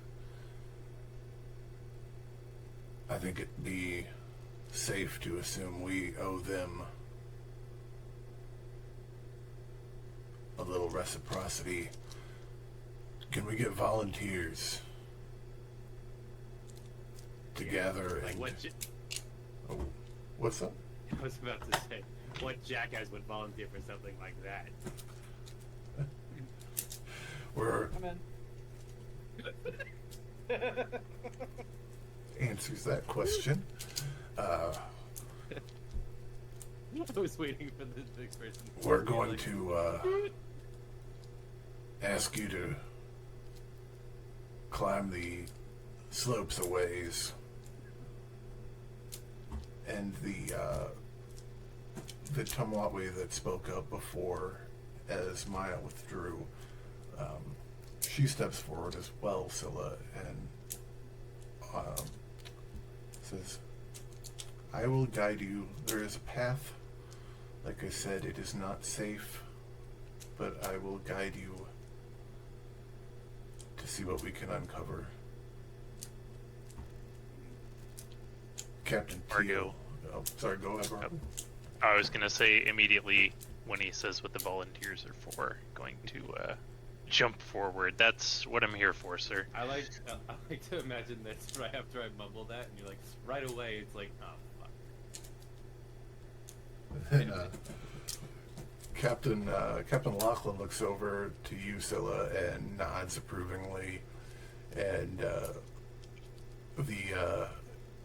I think it'd be safe to assume we owe them a little reciprocity. Can we get volunteers to gather and... Oh, what's up? I was about to say, what jackass would volunteer for something like that? We're... I'm in. Answers that question. I was waiting for the next person. We're going to ask you to climb the slopes a ways, and the Tumwatwe that spoke up before, as Maya withdrew, she steps forward as well, Sylla, and says, I will guide you. There is a path. Like I said, it is not safe, but I will guide you to see what we can uncover. Captain Vargo. Teal. Oh, sorry, go ahead, Vargo. I was going to say immediately when he says what the volunteers are for, going to jump forward. That's what I'm here for, sir. I like to imagine this right after I mumble that, and you're like, right away, it's like, oh, fuck. And, Captain Lachlan looks over to you, Sylla, and nods approvingly, and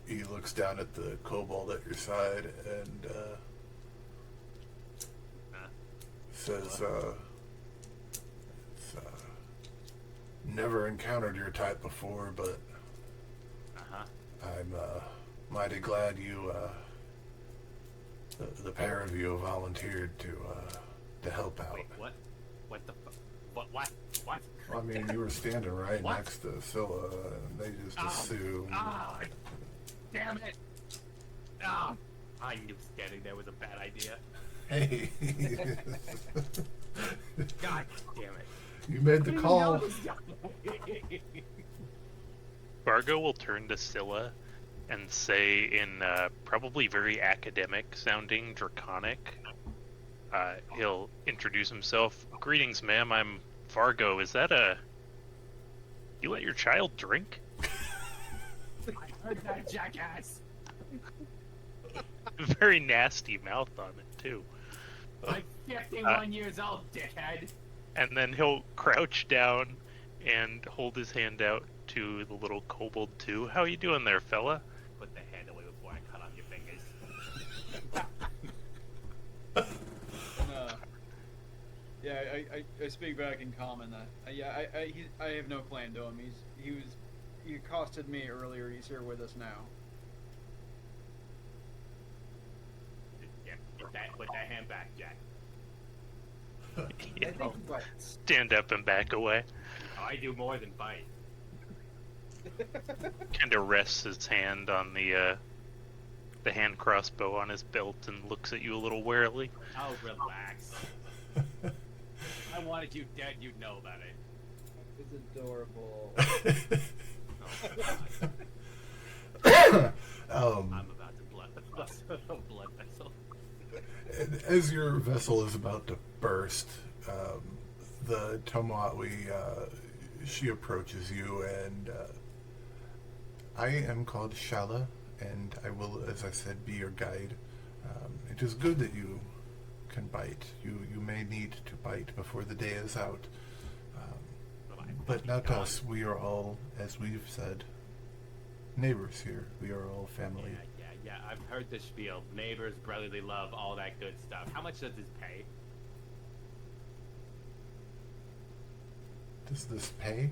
he looks down at the kobold at your side and says, never encountered your type before, but huh. I'm mighty glad you, the pair of you volunteered to help out. Wait, what? What the fuck? What? I mean, you were standing right What? next to Sylla, and they just assumed. Ah, damn it! Ah, I knew standing there was a bad idea. Hey, God damn it! you made the call. Vargo will turn to Scylla and say in probably very academic sounding draconic, he'll introduce himself. Greetings, ma'am, I'm Vargo. Is that you let your child drink? I heard that, jackass! Very nasty mouth on it, too. I'm 51 years old, dickhead! And then he'll crouch down and hold his hand out to the little kobold, too. How you doing there, fella? Put the hand away before I cut off your fingers. Yeah, I speak back in common that I have no claim to him. He accosted me earlier. He's here with us now. Yeah, put that hand back, Jack. Stand up and back away. Oh, I do more than bite. Kind of rests his hand on the hand crossbow on his belt and looks at you a little warily. Oh, relax. I wanted you dead, you'd know about it. It's adorable. I'm about to blood vessel. As your vessel is about to burst, the Tomoatwi, she approaches you, and I am called Shalla, and I will, as I said, be your guide. It is good that you can bite. You may need to bite before the day is out. But not us. We are all, as we've said, neighbors here. We are all family. Yeah. I've heard the spiel. Neighbors, brotherly love, all that good stuff. How much does this pay? Does this pay?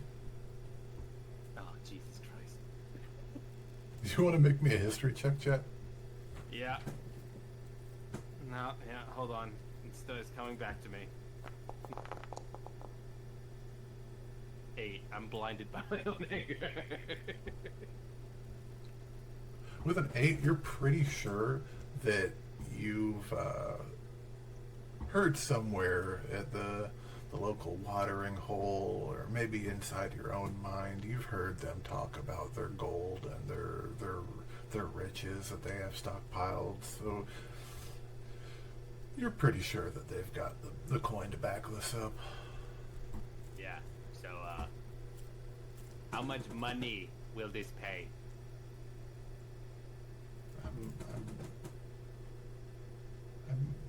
Oh, Jesus Christ. Do you want to make me a history check, Chet? Yeah. No, yeah, hold on. It's coming back to me. 8. I'm blinded by my own anger. With an 8, you're pretty sure that you've heard somewhere at the local watering hole, or maybe inside your own mind, you've heard them talk about their gold and their riches that they have stockpiled. So you're pretty sure that they've got the coin to back this up. Yeah. So, how much money will this pay? I'm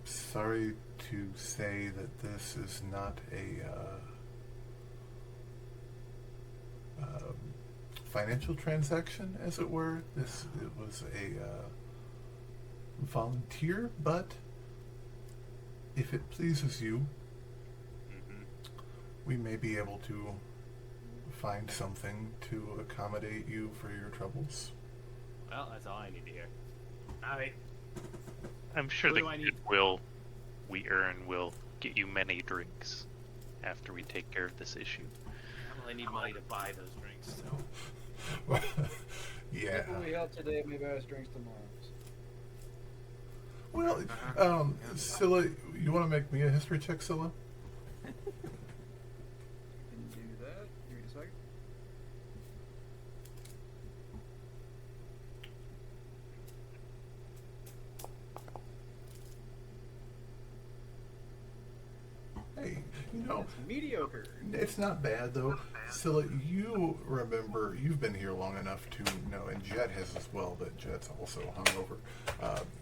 sorry to say that this is not a financial transaction, as it were. It was a volunteer, but if it pleases you, we may be able to find something to accommodate you for your troubles. Well, that's all I need to hear. I'm sure What the do I need? goodwill we earn will get you many drinks after we take care of this issue. Well, I need money to buy those drinks, so... Yeah. People we help today may buy us drinks tomorrow. Well, Sylla, you want to make me a history check, Sylla? Can do that. Give me a second. Hey, you know, It's mediocre. it's not bad, though. Sylla, you remember, you've been here long enough to know, and Jet has as well, but Jet's also hungover.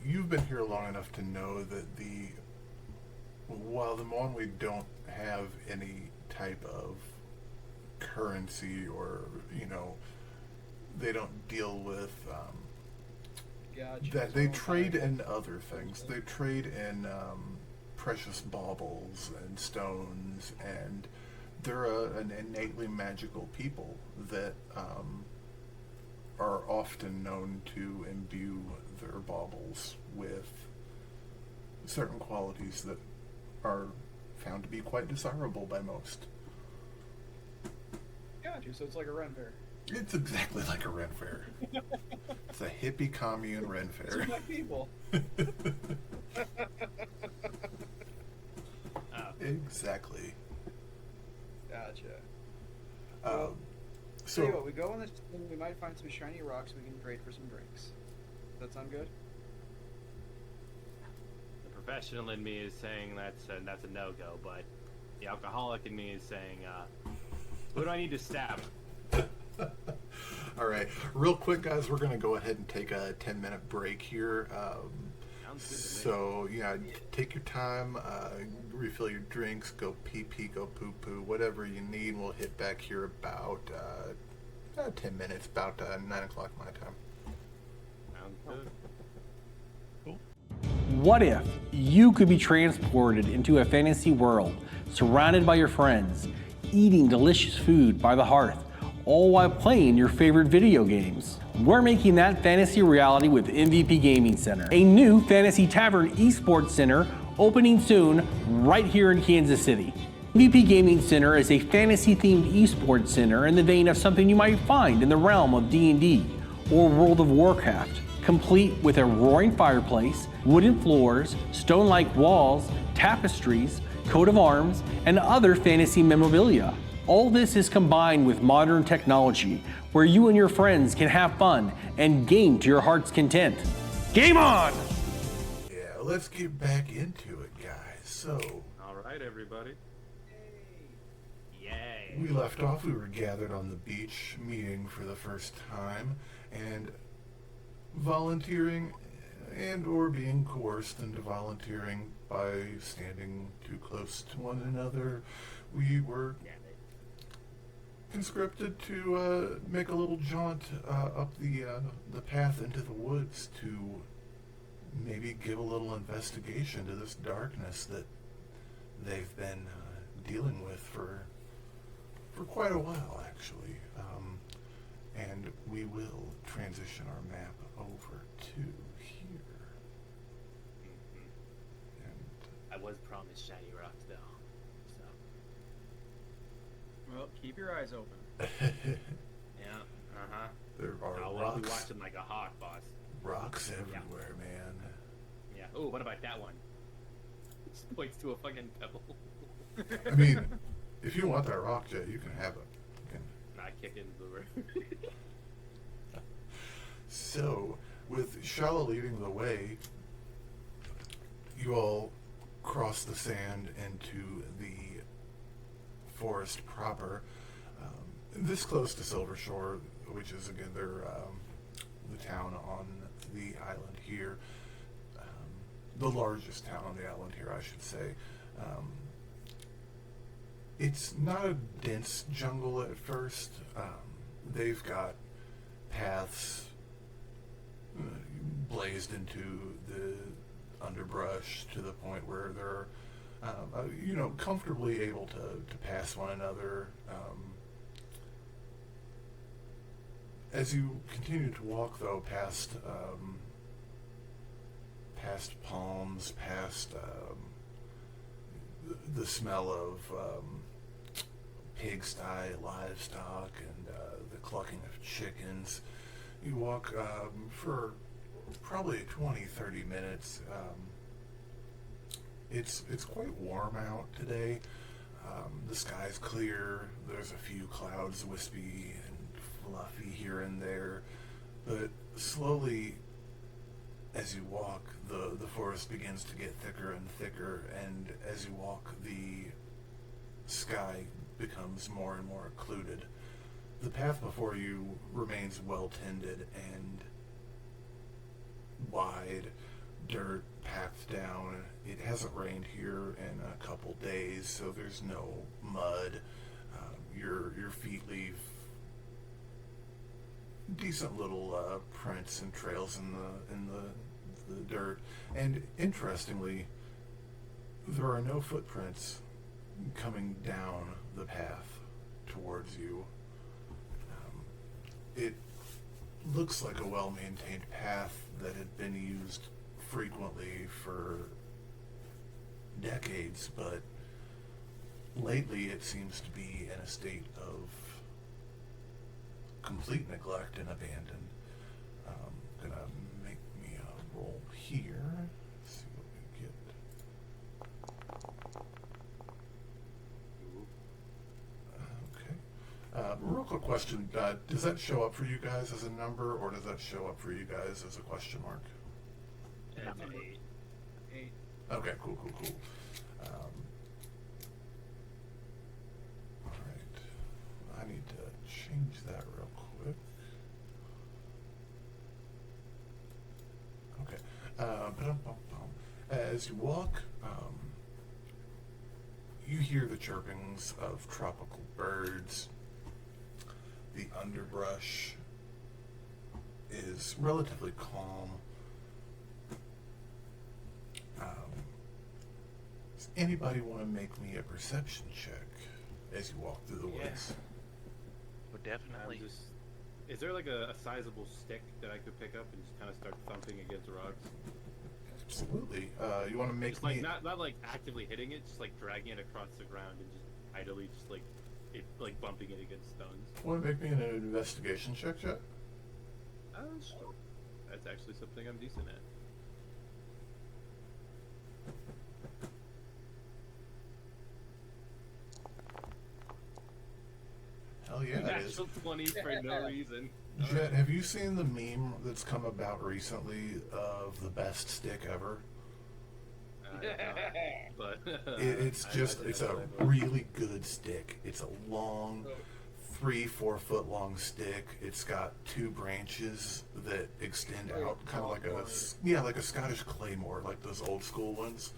You've been here long enough to know that while the Monwe don't have any type of currency, or, they don't deal with, Gotcha. that they trade in other things. They trade in precious baubles and stones, and they're an innately magical people that are often known to imbue their baubles with certain qualities that are found to be quite desirable by most. Got you. So it's like a Ren fair. It's exactly like a Ren fair. It's a hippie commune Ren fair. These are my people. Exactly. Gotcha. So, Tell you what, we go on this thing, we might find some shiny rocks we can trade for some drinks. Does that sound good? The professional in me is saying that's a no-go, but the alcoholic in me is saying, who do I need to stab? all right, real quick, guys, we're going to go ahead and take a 10-minute break here. Sounds good to me. So, yeah, take your time, refill your drinks, go pee-pee, go poo-poo, whatever you need. We'll hit back here about 10 minutes, about 9 o'clock my time. Sounds good. What if you could be transported into a fantasy world, surrounded by your friends, eating delicious food by the hearth, all while playing your favorite video games? We're making that fantasy reality with MVP Gaming Center, a new fantasy tavern esports center opening soon right here in Kansas City. MVP Gaming Center is a fantasy-themed esports center in the vein of something you might find in the realm of D&D or World of Warcraft, complete with a roaring fireplace, wooden floors, stone-like walls, tapestries, coat of arms, and other fantasy memorabilia. All this is combined with modern technology, where you and your friends can have fun and game to your heart's content. Game on! Yeah, let's get back into it, guys. So, All right, everybody. Yay. we left off, we were gathered on the beach, meeting for the first time, and volunteering and or being coerced into volunteering by standing too close to one another. We were conscripted to make a little jaunt up the path into the woods to maybe give a little investigation to this darkness that they've been dealing with for quite a while, actually. And we will transition our map over to here. And I was promised shiny rocks, though. So. Well, keep your eyes open. Yeah. Uh-huh. there are I'll be rocks, watching like a hawk, boss. rocks everywhere, man. Yeah. Oh, what about that one? Just points to a fucking pebble. I mean, if you want that rock jet, you can have it. You can. I kick it into the room. So, with Shalla leading the way, you all cross the sand into the forest proper. This close to Silver Shore, which is again the town on the island here, the largest town on the island here, I should say. It's not a dense jungle at first. They've got paths blazed into the underbrush to the point where they're, comfortably able to pass one another. As you continue to walk, though, past palms, past the smell of pigsty, livestock, and the clucking of chickens, you walk for probably 20-30 minutes. It's quite warm out today. The sky's clear. There's a few clouds, wispy and fluffy here and there, but slowly, as you walk, the forest begins to get thicker and thicker, and as you walk, the sky becomes more and more occluded. The path before you remains well tended and wide, dirt packed down. It hasn't rained here in a couple days, so there's no mud. Your feet leave decent little prints and trails in the dirt. And interestingly, there are no footprints coming down the path towards you. It looks like a well-maintained path that had been used frequently for decades, but lately it seems to be in a state of complete neglect and abandon. Gonna make me a roll here. Let's see what we get. Okay. Real quick question. Does that show up for you guys as a number, or does that show up for you guys as a question mark? It's 8. 8. Okay, cool. Alright. I need to change that real quick. Okay. As you walk, you hear the chirpings of tropical birds. The underbrush is relatively calm. Does anybody want to make me a perception check as you walk through the woods? Would definitely. Is there like a sizable stick that I could pick up and just kind of start thumping against rocks? Absolutely. You want to make Just me... like not like actively hitting it, just like dragging it across the ground and just idly just like it like bumping it against stones. Want to make me an investigation check, Jet? Sure. That's actually something I'm decent at. Hell yeah, it is. Natural 20 for no reason. Jet, have you seen the meme that's come about recently of the best stick ever? But It's a really good stick. It's a long, 3-4 foot long stick. It's got 2 branches that extend out, kind of like a Scottish claymore, like those old school ones.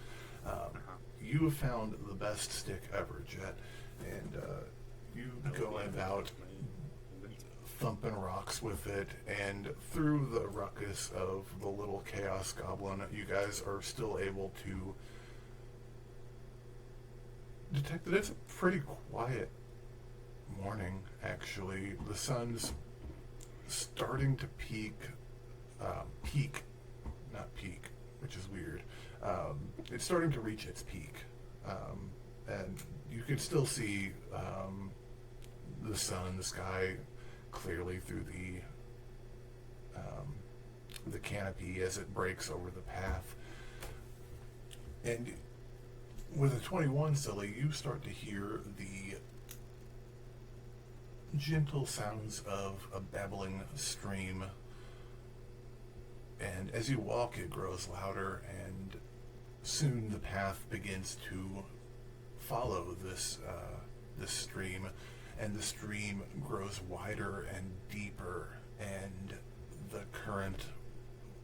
You have found the best stick ever, Jet, and you go about thumping rocks with it, and through the ruckus of the little chaos goblin, you guys are still able to detect that it's a pretty quiet morning, actually. The sun's starting to not peak, which is weird. It's starting to reach its peak, and you can still see the sun, the sky, clearly through the canopy as it breaks over the path. And with a 21, Scylla, you start to hear the gentle sounds of a babbling stream. And as you walk, it grows louder, and soon the path begins to follow this stream. And the stream grows wider and deeper, and the current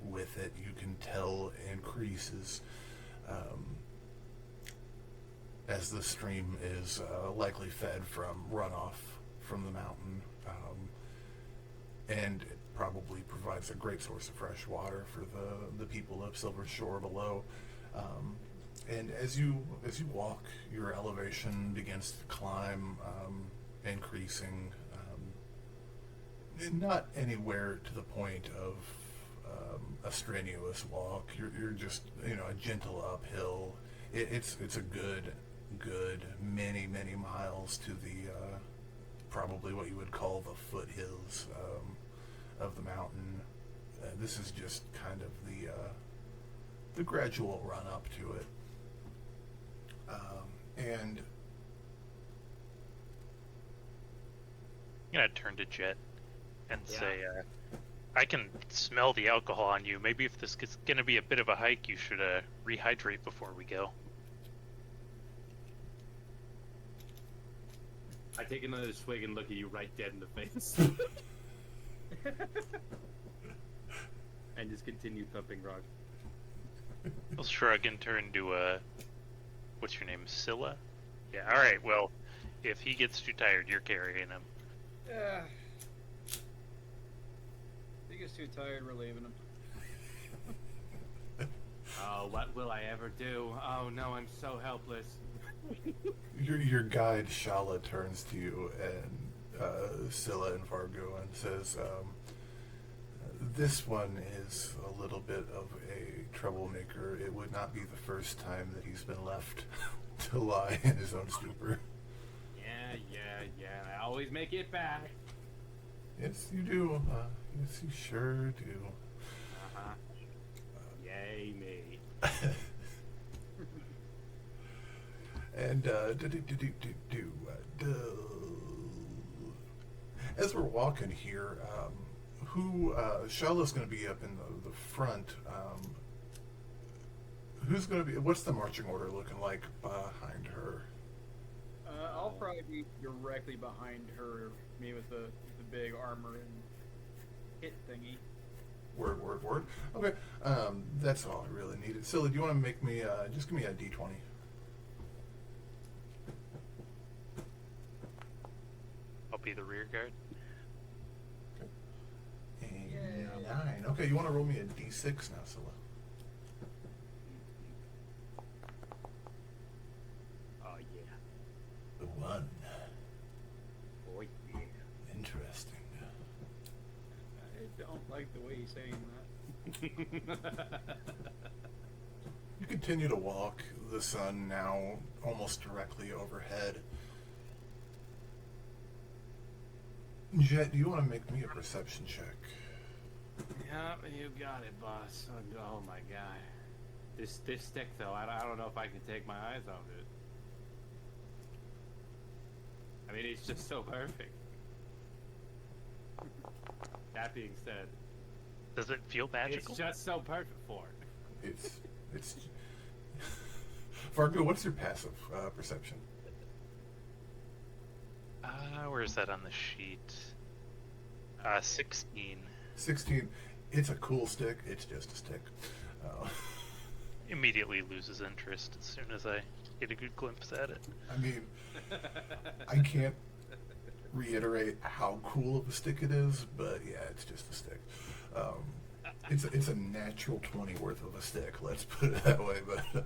with it, you can tell, increases as the stream is likely fed from runoff from the mountain, and it probably provides a great source of fresh water for the people of Silver Shore below. And as you walk, your elevation begins to climb, increasing, not anywhere to the point of a strenuous walk. You're just, a gentle uphill. It's a good many miles to the probably what you would call the foothills of the mountain. This is just kind of the gradual run up to it, and I'm gonna turn to Jet and say, I can smell the alcohol on you. Maybe if this is gonna be a bit of a hike, you should rehydrate before we go. I take another swig and look at you right dead in the face. And just continue thumping rocks. I'll shrug and turn to, what's your name, Sylla? Yeah, alright, well, if he gets too tired, you're carrying him. Yeah. If he gets too tired, we're leaving him. Oh, what will I ever do? Oh no, I'm so helpless. your guide Shalla turns to you and Sylla and Vargo and says, This one is a little bit of a troublemaker. It would not be the first time that he's been left to lie in his own stupor. Yeah. I always make it back. Yes, you do. Yes, you sure do. Uh-huh. Yay me. And as we're walking here, Shalla's going to be up in the front. Who's going to be? What's the marching order looking like behind her? I'll probably be directly behind her, me with the big armor and hit thingy. Word. Okay, that's all I really needed. Sylla, do you want to make me just give me a D20? I'll be the rear guard. And Yay. 9. Okay, you want to roll me a D6 now, Sylla? Oh yeah. The 1. Oh yeah. Interesting. I don't like the way he's saying that. You continue to walk, the sun now almost directly overhead. Jet, do you want to make me a perception check? Yep, you got it, boss. Oh my god. This stick though, I don't know if I can take my eyes off it. I mean, it's just so perfect. That being said, Does it feel magical? it's just so perfect for it. It's Vargo, what's your passive perception? Where is that on the sheet? 16. 16. It's a cool stick. It's just a stick. Immediately loses interest as soon as I get a good glimpse at it. I mean, I can't reiterate how cool of a stick it is, but yeah, it's just a stick. It's a natural 20 worth of a stick, let's put it that way. But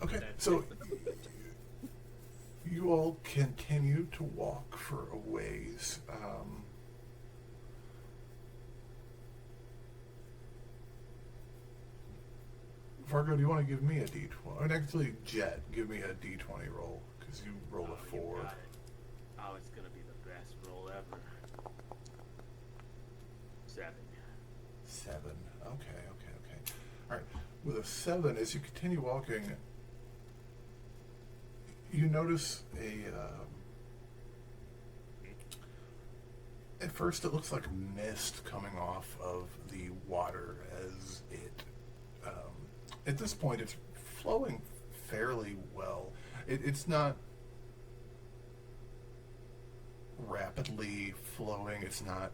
okay, so you all continue to walk for a ways. Vargo, do you want to give me a D20? Or actually, Jet, give me a D20 roll, because you rolled a 4. You got it. Oh, it's gonna be the best roll ever. 7. 7. Okay. All right. With a 7, as you continue walking, you notice at first it looks like mist coming off of the water as it, at this point, it's flowing fairly well. It's not rapidly flowing. It's not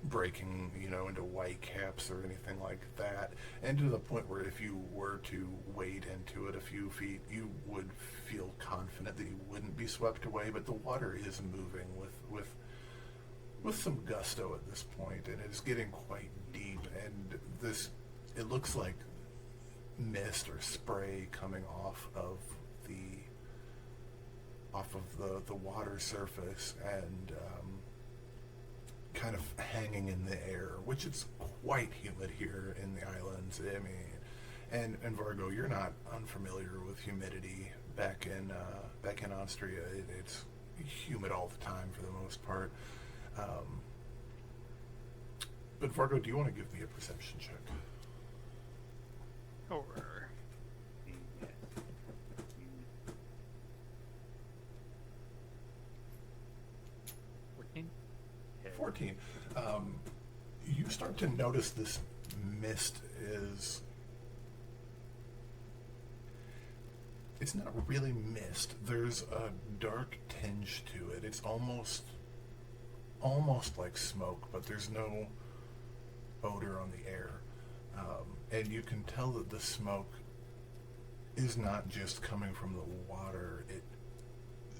breaking, into white caps or anything like that. And to the point where if you were to wade into it a few feet, you would feel confident that you wouldn't be swept away. But the water is moving with some gusto at this point, and it's getting quite deep. And it looks like mist or spray coming off of the water surface and kind of hanging in the air, which is quite humid here in the islands. I mean, and Vargo, you're not unfamiliar with humidity back in Austria. It's humid all the time for the most part. But Vargo, do you want to give me a perception check? Or 14. 14. You start to notice this mist it's not really mist. There's a dark tinge to it. It's almost like smoke, but there's no odor on the air. And you can tell that the smoke is not just coming from the water. It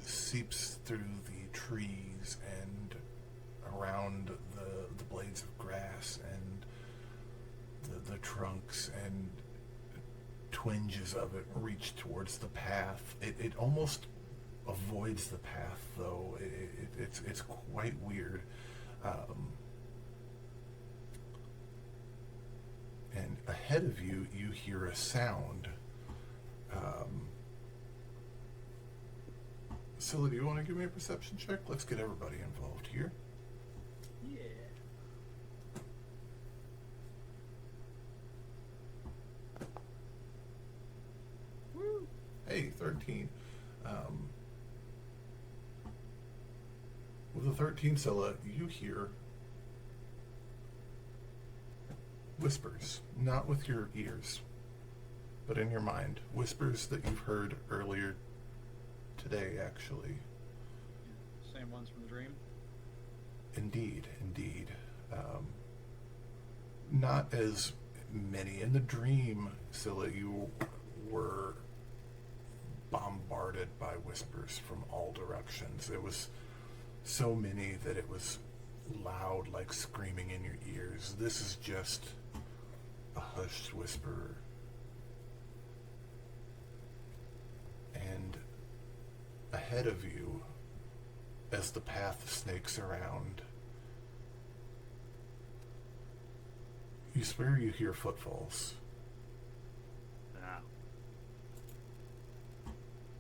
seeps through the trees and around the blades of grass and the trunks, and twinges of it reach towards the path. It almost avoids the path, though. It It's quite weird. And ahead of you, you hear a sound. Scylla, do you want to give me a perception check? Let's get everybody involved here. Yeah. Woo! Hey, 13. With the 13, Scylla, you hear whispers, not with your ears, but in your mind. Whispers that you've heard earlier today, actually. Same ones from the dream. Indeed. Not as many. In the dream, Scylla, you were bombarded by whispers from all directions. It was so many that it was loud, like screaming in your ears. This is just a hushed whisper. And ahead of you, as the path snakes around, you swear you hear footfalls.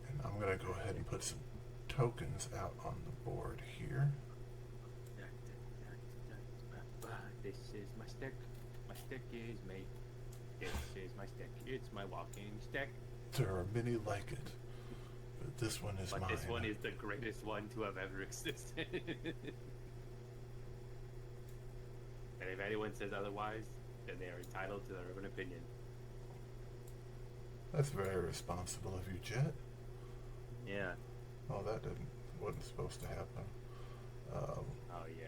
And I'm going to go ahead and put some tokens out on the board here. This is my stick. My stick is made. This is my stick. It's my walking stick. There are many like it, but this one is But mine. this one is the greatest one to have ever existed. And if anyone says otherwise, then they are entitled to their own opinion. That's very responsible of you, Jet. Yeah. Oh, that wasn't supposed to happen. Oh yeah.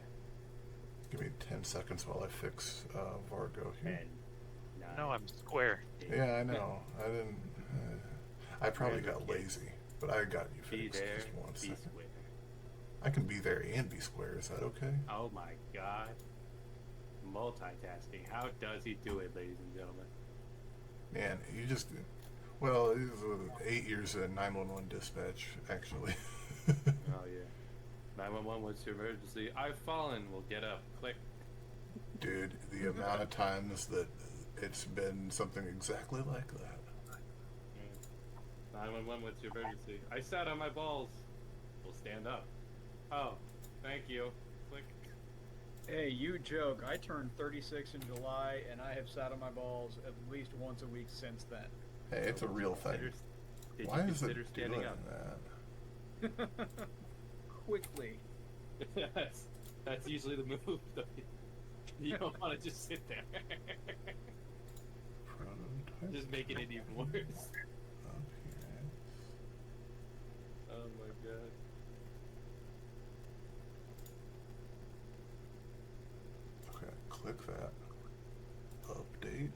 Give me 10 seconds while I fix Vargo here. 10, 9, No, I'm square. 8. Yeah, I know. I didn't. I probably got lazy, but I got you Be fixed. there, Just one be second. square. I can be there and be square. Is that okay? Oh my god. Multitasking. How does he do it, ladies and gentlemen? Man, you just. Well, it was 8 years at 911 dispatch, actually. Oh yeah. 911, what's your emergency? I've fallen. We'll get up. Click. Dude, the amount of times that it's been something exactly like that. 911, what's your emergency? I sat on my balls. We'll stand up. Oh, thank you. Click. Hey, you joke. I turned 36 in July, and I have sat on my balls at least once a week since then. Hey, it's a real thing. Did Why you is it consider standing doing up? that? Quickly. that's usually the move, though. You don't want to just sit there. Prototype Just making it even worse. appearance. Oh my god. Okay, click that. Update.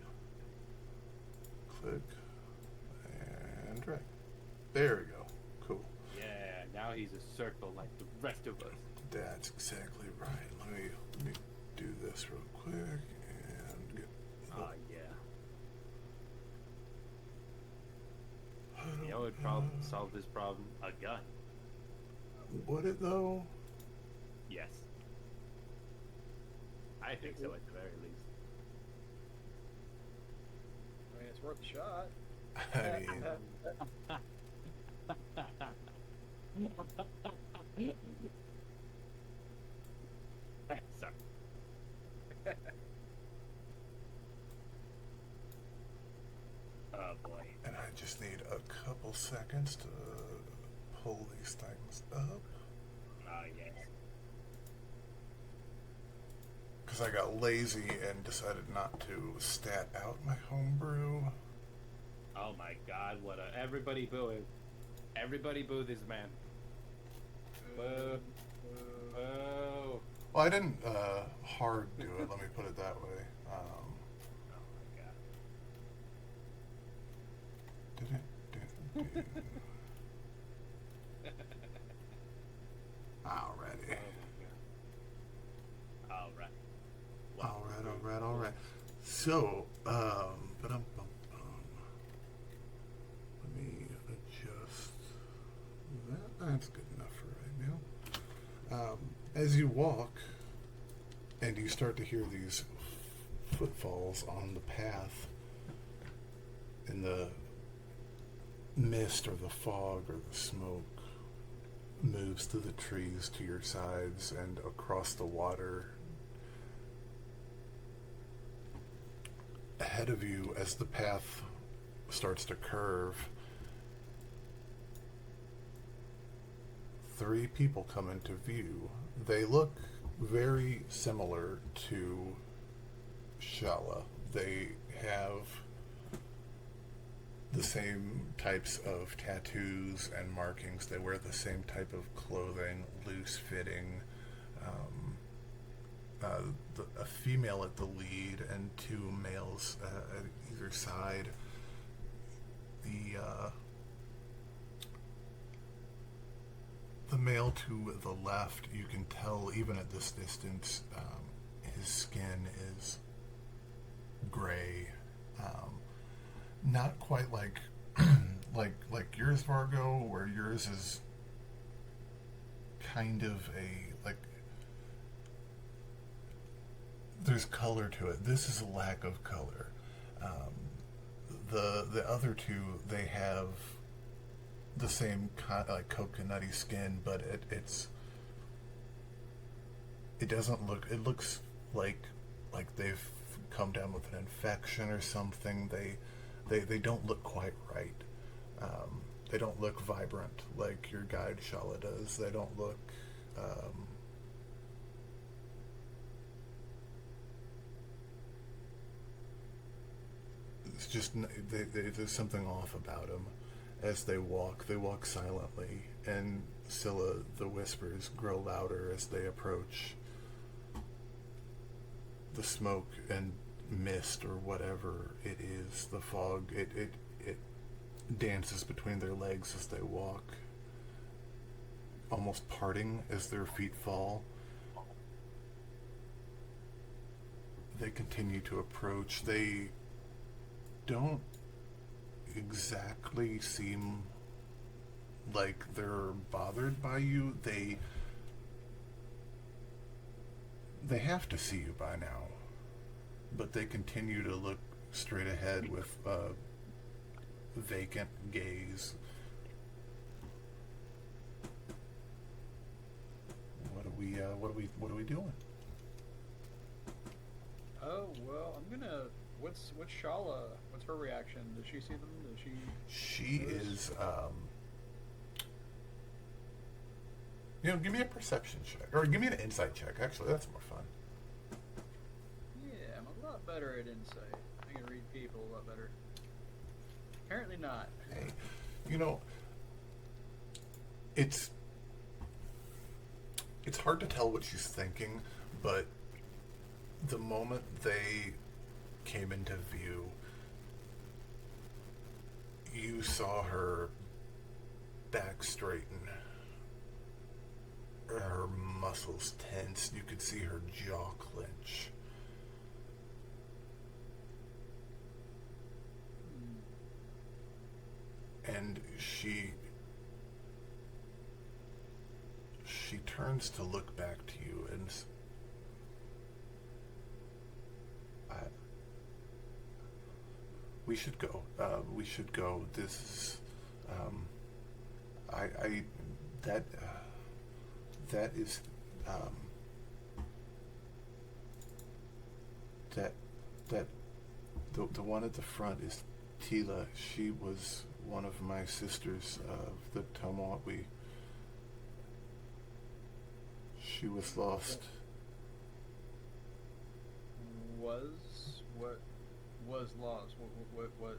Click. And drag. There we go. Cool. Yeah, now he's a circle like the rest of us. That's exactly right. Let me do this real quick and get. Oh yeah. You know what would solve this problem? A gun. Would it though? Yes. I think so at the very least. I mean, it's worth a shot. I mean, Sorry. Oh boy. and I just need a couple seconds to pull these things up. Oh yes. Because I got lazy and decided not to stat out my homebrew. Oh my god, what a... Everybody boo him. Everybody boo this man. Boo. Boo. Well, I didn't hard do it, let me put it that way. Oh my god. Alrighty. Oh my god. Alright. Wow. Alright. So, let me adjust that. That's good enough for right now. As you walk, and you start to hear these footfalls on the path, and the mist or the fog or the smoke moves through the trees to your sides and across the water. Ahead of you, as the path starts to curve, 3 people come into view. They look very similar to Shalla. They have the same types of tattoos and markings. They wear the same type of clothing, loose fitting. A female at the lead and 2 males at either side. The male to the left, you can tell even at this distance, his skin is gray. Not quite like like yours, Vargo, where yours is kind of there's color to it. This is a lack of color. The other 2, they have the same like coconutty skin, but it doesn't look. It looks like they've come down with an infection or something. They don't look quite right. They don't look vibrant like your guide Shalla does. They don't look. It's just there's something off about them. As they walk silently, and Sylla, the whispers grow louder as they approach. The smoke and mist, or whatever it is, the fog, it dances between their legs as they walk, almost parting as their feet fall. They continue to approach. They don't exactly seem like they're bothered by you. They have to see you by now, but they continue to look straight ahead with a vacant gaze. What are we doing? Oh well, I'm gonna. What's Shalla? What's her reaction? Does she see them? Does she? She is. Give me a perception check, or give me an insight check. Actually, that's more fun. Yeah, I'm a lot better at insight. I can read people a lot better. Apparently not. Hey, it's hard to tell what she's thinking, but the moment they came into view, you saw her back straighten, her muscles tense. You could see her jaw clench. And she turns to look back to you, and we should go. This is, that is, the one at the front is Tila. She was one of my sisters of the Tomahawk. She was lost. What was lost? What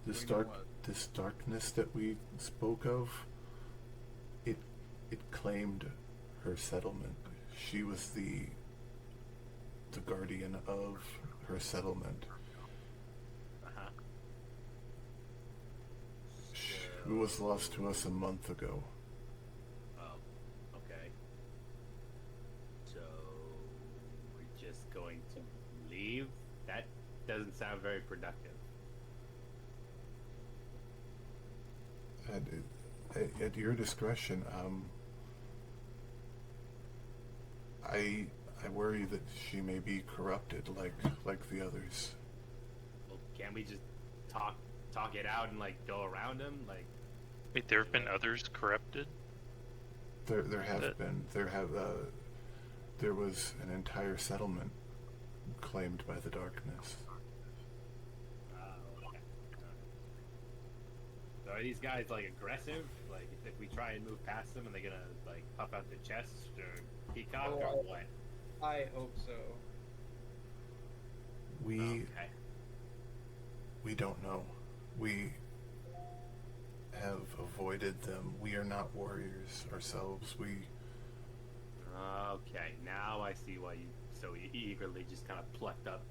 This darkness that we spoke of, it claimed her settlement. She was the guardian of her settlement. She was lost to us a month ago. Oh, okay. So we're just going to leave? That doesn't sound very productive. At your discretion. I worry that she may be corrupted like the others. Well, can't we just talk it out and like go around him? Like, Wait, there have been others corrupted? There was an entire settlement claimed by the darkness. Okay. So are these guys like aggressive? Like, if we try and move past them, are they gonna like puff out their chests or peacock or what? I hope so. We Okay. don't know. We have avoided them. We are not warriors ourselves. Okay, now I see why you so eagerly just kind of plucked up,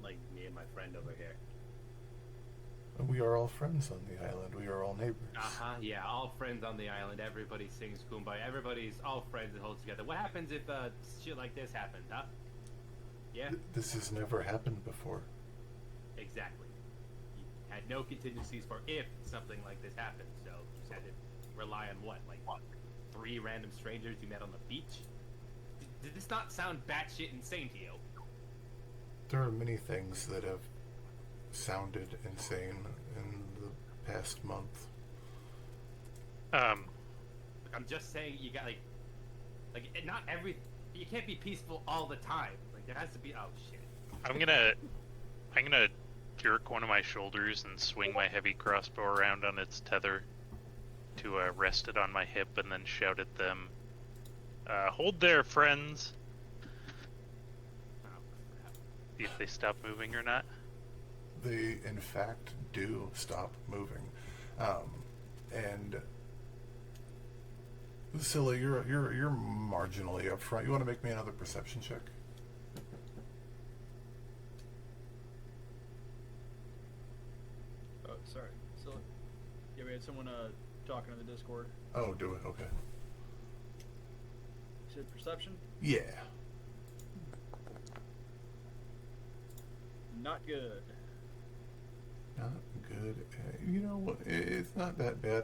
like me and my friend over here. We are all friends on the island. We are all neighbors. Yeah, all friends on the island. Everybody sings Kumbaya. Everybody's all friends and holds together. What happens if shit like this happens, huh? Yeah, This has never happened before. exactly. You had no contingencies for if something like this happened, so you just had to rely on what, like 3 random strangers you met on the beach? Did this not sound batshit insane to you? There are many things that have sounded insane in the past month. Um, I'm just saying you got like not every you can't be peaceful all the time. Like there has to be shit. I'm gonna jerk one of my shoulders and swing my heavy crossbow around on its tether to rest it on my hip, and then shout at them, "Hold there, friends!" Oh crap. See if they stop moving or not. They, in fact, do stop moving. And Scylla, you're marginally up front. You want to make me another perception check? Oh, sorry. So, yeah, we had someone talking in the Discord. Oh, do it. Okay. You said perception? Yeah. Not good. Not good. You know what? It's not that bad.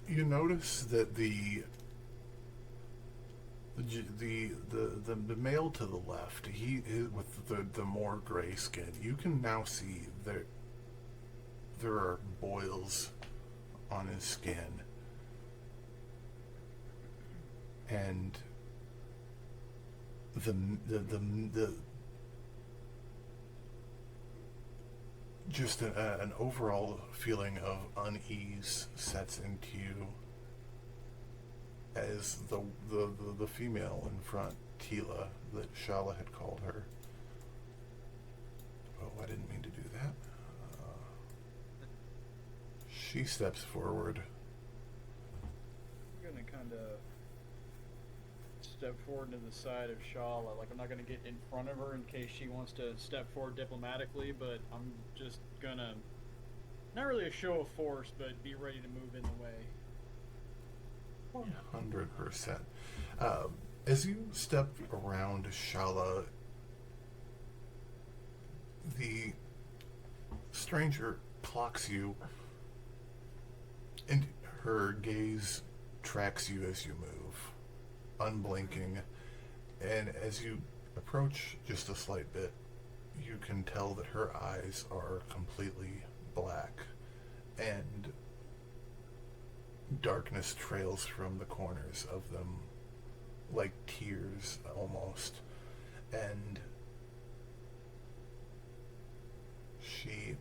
You notice that the male to the left, he with the more gray skin, you can now see that there are boils on his skin, and the just an overall feeling of unease sets into you as the female in front, Tila, that Shalla had called her. Oh, I didn't mean to do that. She steps forward. I'm gonna kind of step forward to the side of Shalla. Like, I'm not gonna get in front of her in case she wants to step forward diplomatically, but I'm just gonna, not really a show of force, but be ready to move in the way. 100%. As you step around Shalla, the stranger clocks you, and her gaze tracks you as you move, unblinking, and as you approach just a slight bit, you can tell that her eyes are completely black, and darkness trails from the corners of them, like tears almost, and she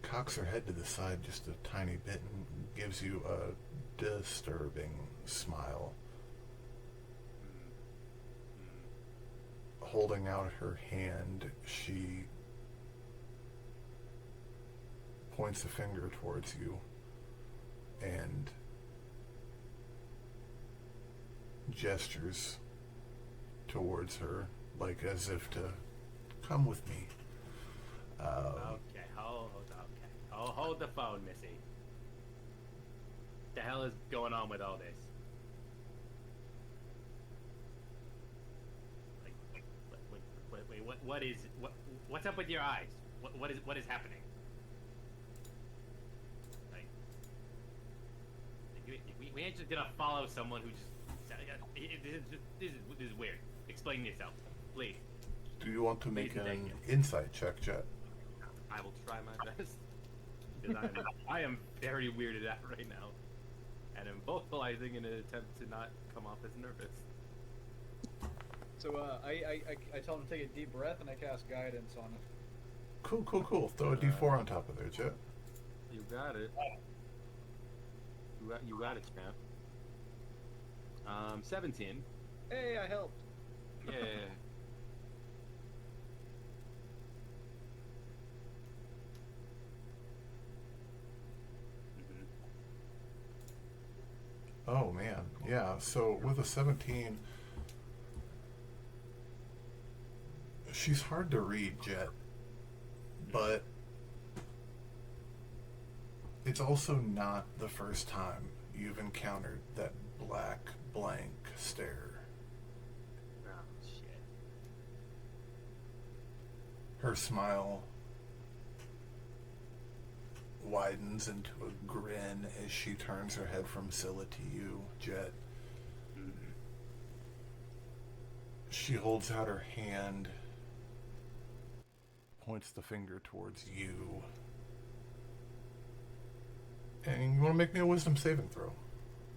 cocks her head to the side just a tiny bit and gives you a disturbing smile. Holding out her hand, she points a finger towards you and gestures towards her, like as if to come with me. Okay, hold the phone, Missy. What the hell is going on with all this? Like, what's up with your eyes? What is happening? Like, we ain't just gonna follow someone who just. This is weird. Explain yourself, please. Do you want to make Please, an insight check, Jet? I will try my best. Because I am very weirded out right now. And I'm vocalizing in an attempt to not come off as nervous. So I tell him to take a deep breath and I cast guidance on it. Cool. Throw a d4 on top of there, Jet. You got it. You got it, champ. 17. Hey, I helped. Yeah. Oh man, yeah. So with a 17, she's hard to read, Jet, but it's also not the first time you've encountered that black blank stare. Oh shit. Her smile widens into a grin as she turns her head from Scylla to you, Jet. She holds out her hand, points the finger towards you. And you want to make me a wisdom saving throw?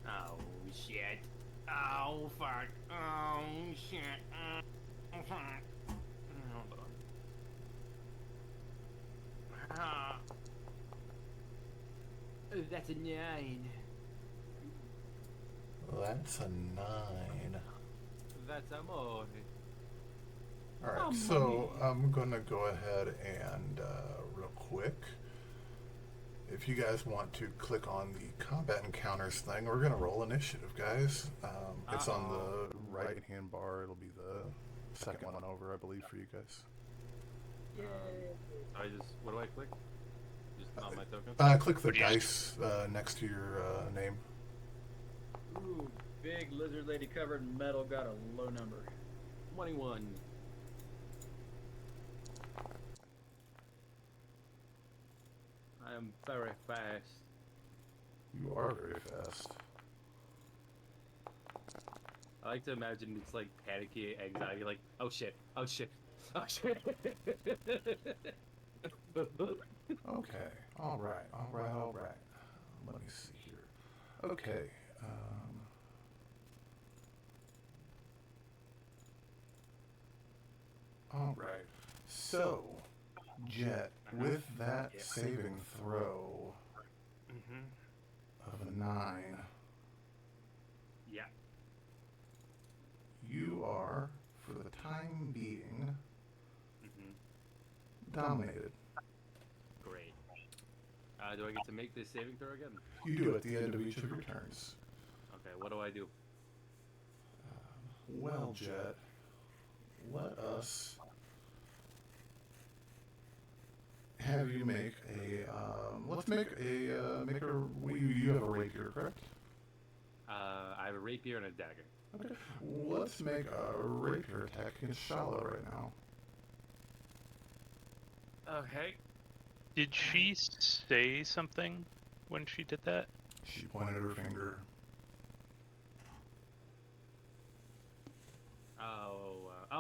Oh shit. Oh fuck. Oh shit. Oh fuck. Hold on. That's a 9. That's a 9. That's a more. Alright, so I'm gonna go ahead and real quick, if you guys want to click on the combat encounters thing, we're gonna roll initiative, guys. It's on the right hand bar. It'll be the second one over, I believe, for you guys. What do I click? Just on my token? Click the dice next to your name. Ooh, big lizard lady covered in metal got a low number. 21. I am very fast. You are very fast. I like to imagine it's like panicky anxiety, like, oh shit, oh shit, oh shit. Okay, alright. Let me see here. Okay, alright. So, Jet, with that saving throw of a 9, Yeah. you are, for the time being, dominated. Great. Do I get to make this saving throw again? You do at the end of each of your turns. Okay, what do I do? Well, Jet, let us have you make a, let's make a, you have a rapier, correct? I have a rapier and a dagger. Okay, let's make a rapier attack against Shalla right now. Okay. Did she say something when she did that? She pointed her finger.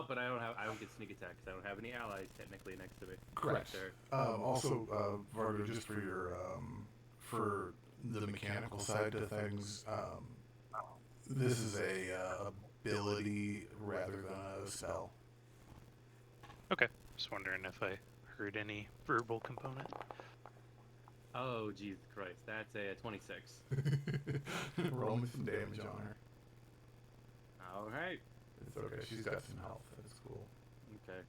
But I don't get sneak attack because I don't have any allies technically next to me. Correct. There. Also, Vargo, just for your, for the mechanical side of things, this is a ability rather than a spell. Okay, just wondering if I heard any verbal component. Oh, Jesus Christ. That's a 26. Roll me some damage on her. Alright. It's okay, she's got some health. That's cool. Okay.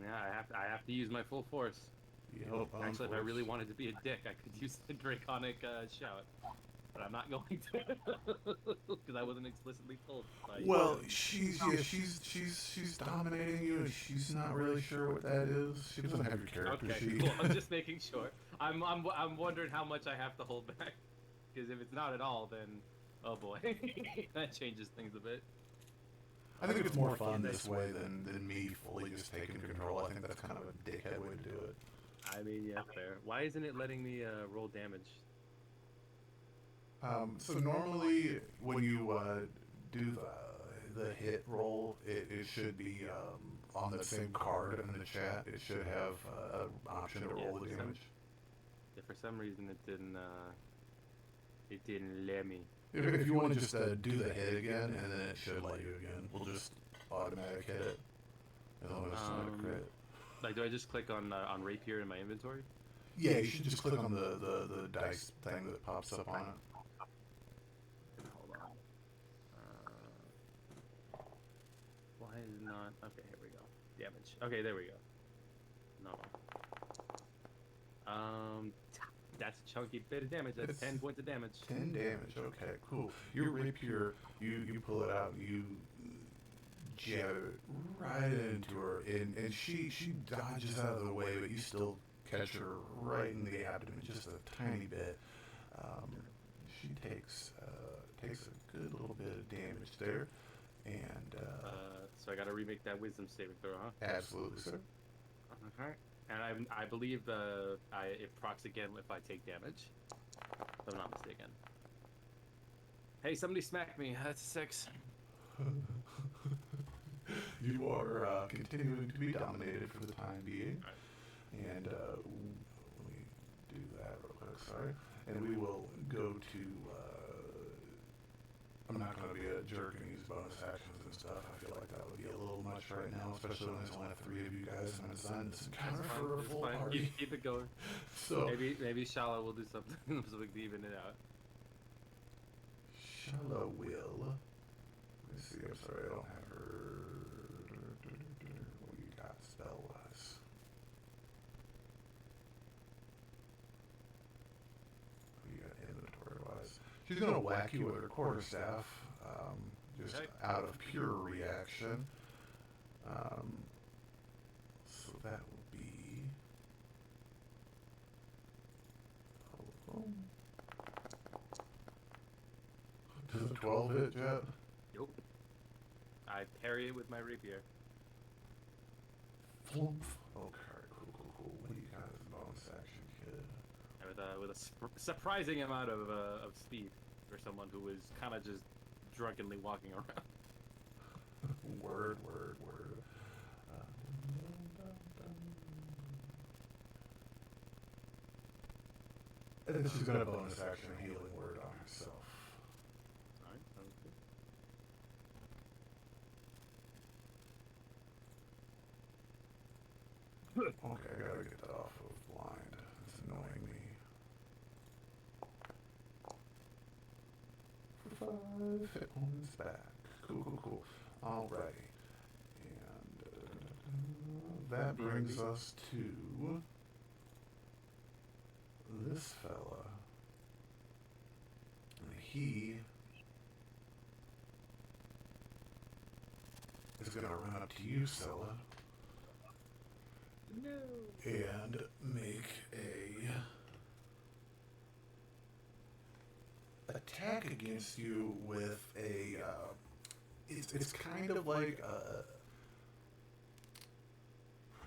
Yeah, I have to use my full force. Yep, Actually, if I really wanted to be a dick, I could use the draconic shout. But I'm not going to, because I wasn't explicitly told. Well, she's dominating you, and she's not really sure what that is. She doesn't have your character sheet. Cool. I'm just making sure. I'm wondering how much I have to hold back, because if it's not at all, then oh boy, that changes things a bit. I think it's more fun this way than me fully just taking control. I think that's kind of a dickhead way to do it. I mean, yeah, get there. Why isn't it letting me roll damage? So normally when you do the hit roll, it should be on the same card in the chat. It should have an option to roll the damage. Yeah, for some reason it didn't let me. If you want to just do the hit again, and then it should let you again. We'll just automatic hit it. As long as it's not a crit. Like, do I just click on rapier in my inventory? Yeah, you should just click on the dice thing that pops up on it. Hold on. Why is it not? Okay, here we go. Damage. Okay, there we go. No. That's a chunky bit of damage. That's 10 points of damage. 10 damage. Okay, cool. Your rapier, you pull it out, and you jab it right into her, and she dodges out of the way, but you still catch her right in the abdomen, just a tiny bit. She takes a good little bit of damage there, and so I got to remake that wisdom saving throw, huh? absolutely, sir. Okay. And I believe it procs again if I take damage. If I'm not mistaken. Hey, somebody smacked me. That's a 6. You are continuing to be dominated for the time being. And let me do that real quick, sorry. And we will go to, I'm not going to be a jerk and use bonus actions and stuff. I feel like that would be a little much right now, especially when there's only 3 of you guys and I designed this encounter for a full party. Keep it going. So maybe Shalla will do something so we can even it out. Shalla will. Let me see, I'm sorry, I don't have her. What do you got spell-wise? What do you got inventory-wise? She's going to whack you with her quarterstaff, just out of pure reaction. So that will be... Does a 12 hit, Jet? Nope. I parry it with my rapier. Flump. Okay, cool. What do you got as a bonus action, kid? And with a surprising amount of speed for someone who is kind of just drunkenly walking around. Word. And she's got a bonus action healing word on herself. Alright, sounds good. Okay, I gotta get that off of blind. It's annoying me. 5 hit points back. Cool. Alrighty. And that brings us to this fella. And he is gonna run up to you, Sylla. No. And make a attack against you with a it's kind of like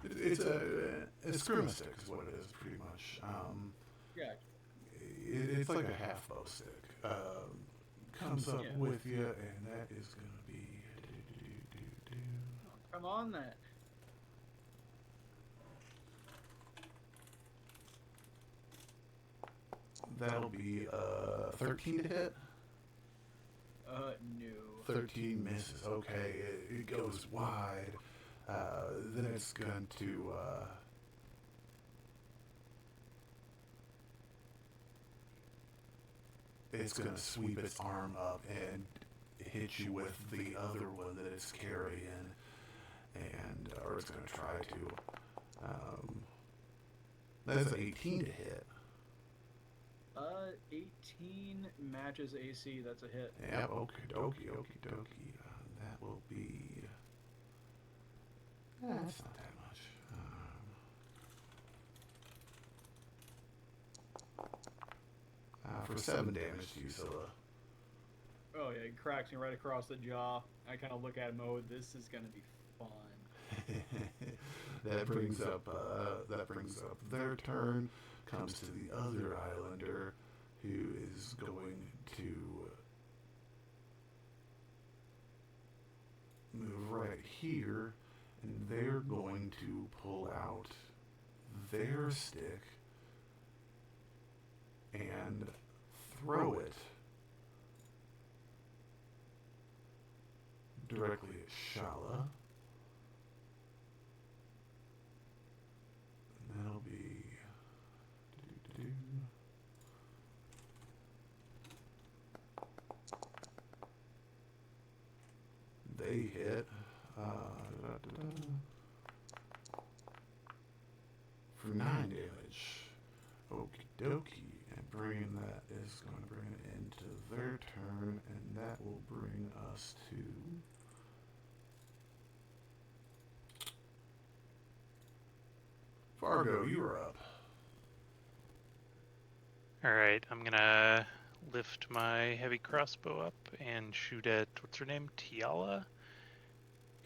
it's a scrim stick is what it is pretty much. Yeah. It's like a half bow stick. Comes up with you, and that is gonna be Oh, come on, that. that'll be 13 to hit. No. 13 misses. Okay, it goes wide. Then it's going to sweep its arm up and hit you with the other one that it's carrying, and or it's going to try to. That's an 18 to hit. 18 matches AC. That's a hit. Yep. Okie dokie. That will be. That's not that much. For 7 damage to you, Sylla. Oh yeah, he cracks me right across the jaw. I kind of look at him. Oh, this is gonna be fun. That brings brings up their turn, comes to the other islander, who is going to move right here, and they're going to pull out their stick and throw it directly at Shalla. And that'll be they hit for 9 damage. Okie dokie. And bringing that is going to bring it into their turn, and that will bring us to Vargo. You're up. Alright, I'm gonna lift my heavy crossbow up and shoot at, what's her name? Tiala?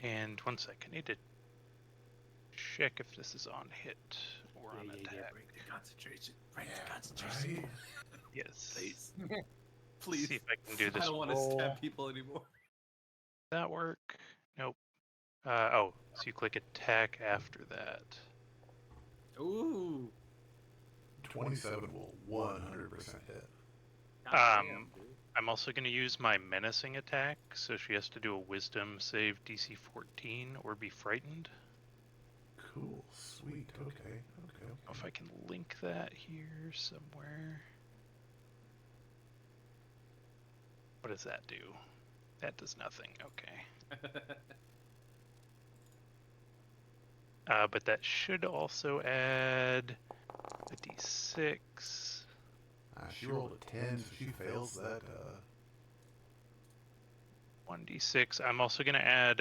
And one sec, I need to check if this is on hit or on attack. Break the concentration. Break Yeah, the concentration. right? Yes. Please. See if I can do this. I don't want to roll. stab people anymore. Does that work? Nope. Oh, so you click attack after that. Ooh. 27 will 100% hit. Um, I'm also going to use my menacing attack, so she has to do a wisdom save DC 14 or be frightened. Cool. Sweet. Okay. I don't know if I can link that here somewhere. What does that do? That does nothing. Okay. But that should also add a d6. She rolled a 10, so she fails that. 1d6. I'm also going to add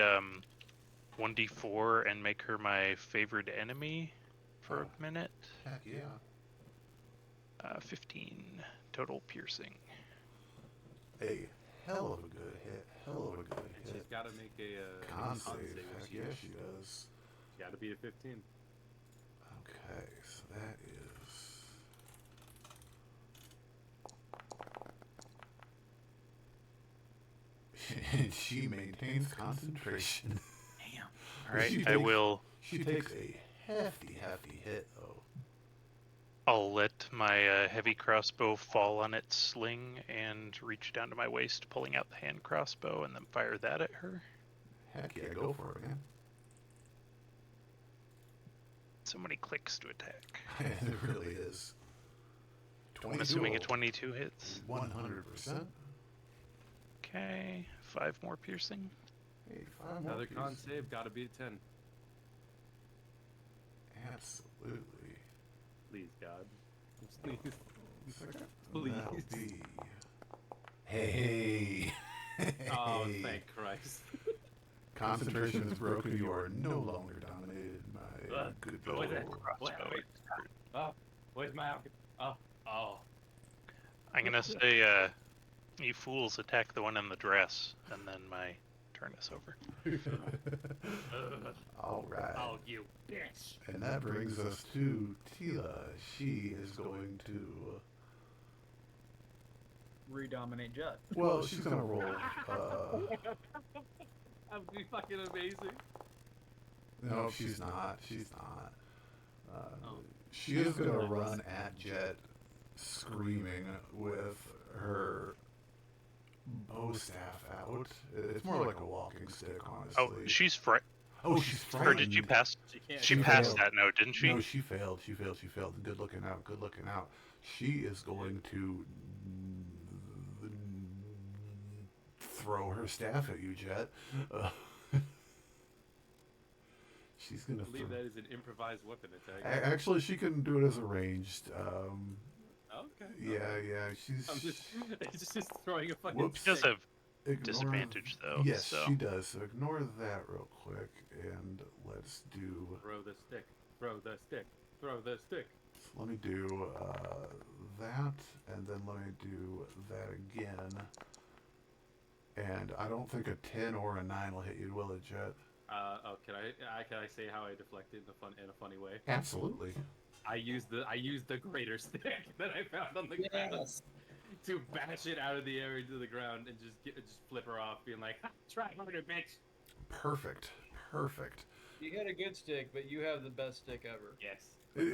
1d4 and make her my favorite enemy for a minute. Heck yeah. 15 total piercing. A hell of a good hit. Hell of a good She's hit. got to make a Con con save. save. Heck yeah, she does. She's got to beat a 15. Okay, so that is. And she maintains concentration. Damn. Alright, She I takes- will. She takes a hefty hit, though. I'll let my heavy crossbow fall on its sling and reach down to my waist, pulling out the hand crossbow, and then fire that at her. Heck yeah, go for it, man. So many clicks to attack. It really is. I'm assuming a 22 22 hits. 100%. Okay, 5 more piercing. Hey, 5 more Another con pieces. save. Got to beat a 10. Absolutely. Please, God. Please. Please. That'll Please. be. Hey. Oh, Hey. thank Christ. Concentration is broken. You are no longer dominated by good what's that? gold. Crossbow. Wait. Oh, where's my outfit? Oh. I'm gonna say, you fools attack the one in the dress, and then my turn is over. All right. Oh, you bitch. And that brings us to Tila. She is going to. Redominate Jet. Well, she's gonna roll. That would be fucking amazing. No, she's not. She's not. Oh. She is gonna run at Jet, screaming with her bow staff out. It's more like a walking stick, honestly. Oh, she's frightened. Oh, she's Or frightened. did you pass? She can't. She She passed failed. that note, didn't she? No, she failed. She failed. She failed. Good looking out. Good looking out. She is going to throw her staff at you, Jet. She's I gonna. believe that is an improvised weapon attack. Actually, she can do it as a ranged. Okay. Yeah. She's. I'm just, it's just throwing a fucking. Whoops. She does stick. have disadvantage, though. Yes, so. she does. So ignore that real quick, and let's do. Throw the stick. Throw the stick. Throw the stick. Let me do that, and then let me do that again. And I don't think a 10 or a 9 will hit you, will it, Jet? Can I say how I deflect it in a funny way? Absolutely. I used the greater stick that I found on the ground Yes. to bash it out of the air into the ground and just flip her off, being like, "Try harder, bitch." Perfect. Perfect. You had a good stick, but you have the best stick ever. Yes. There's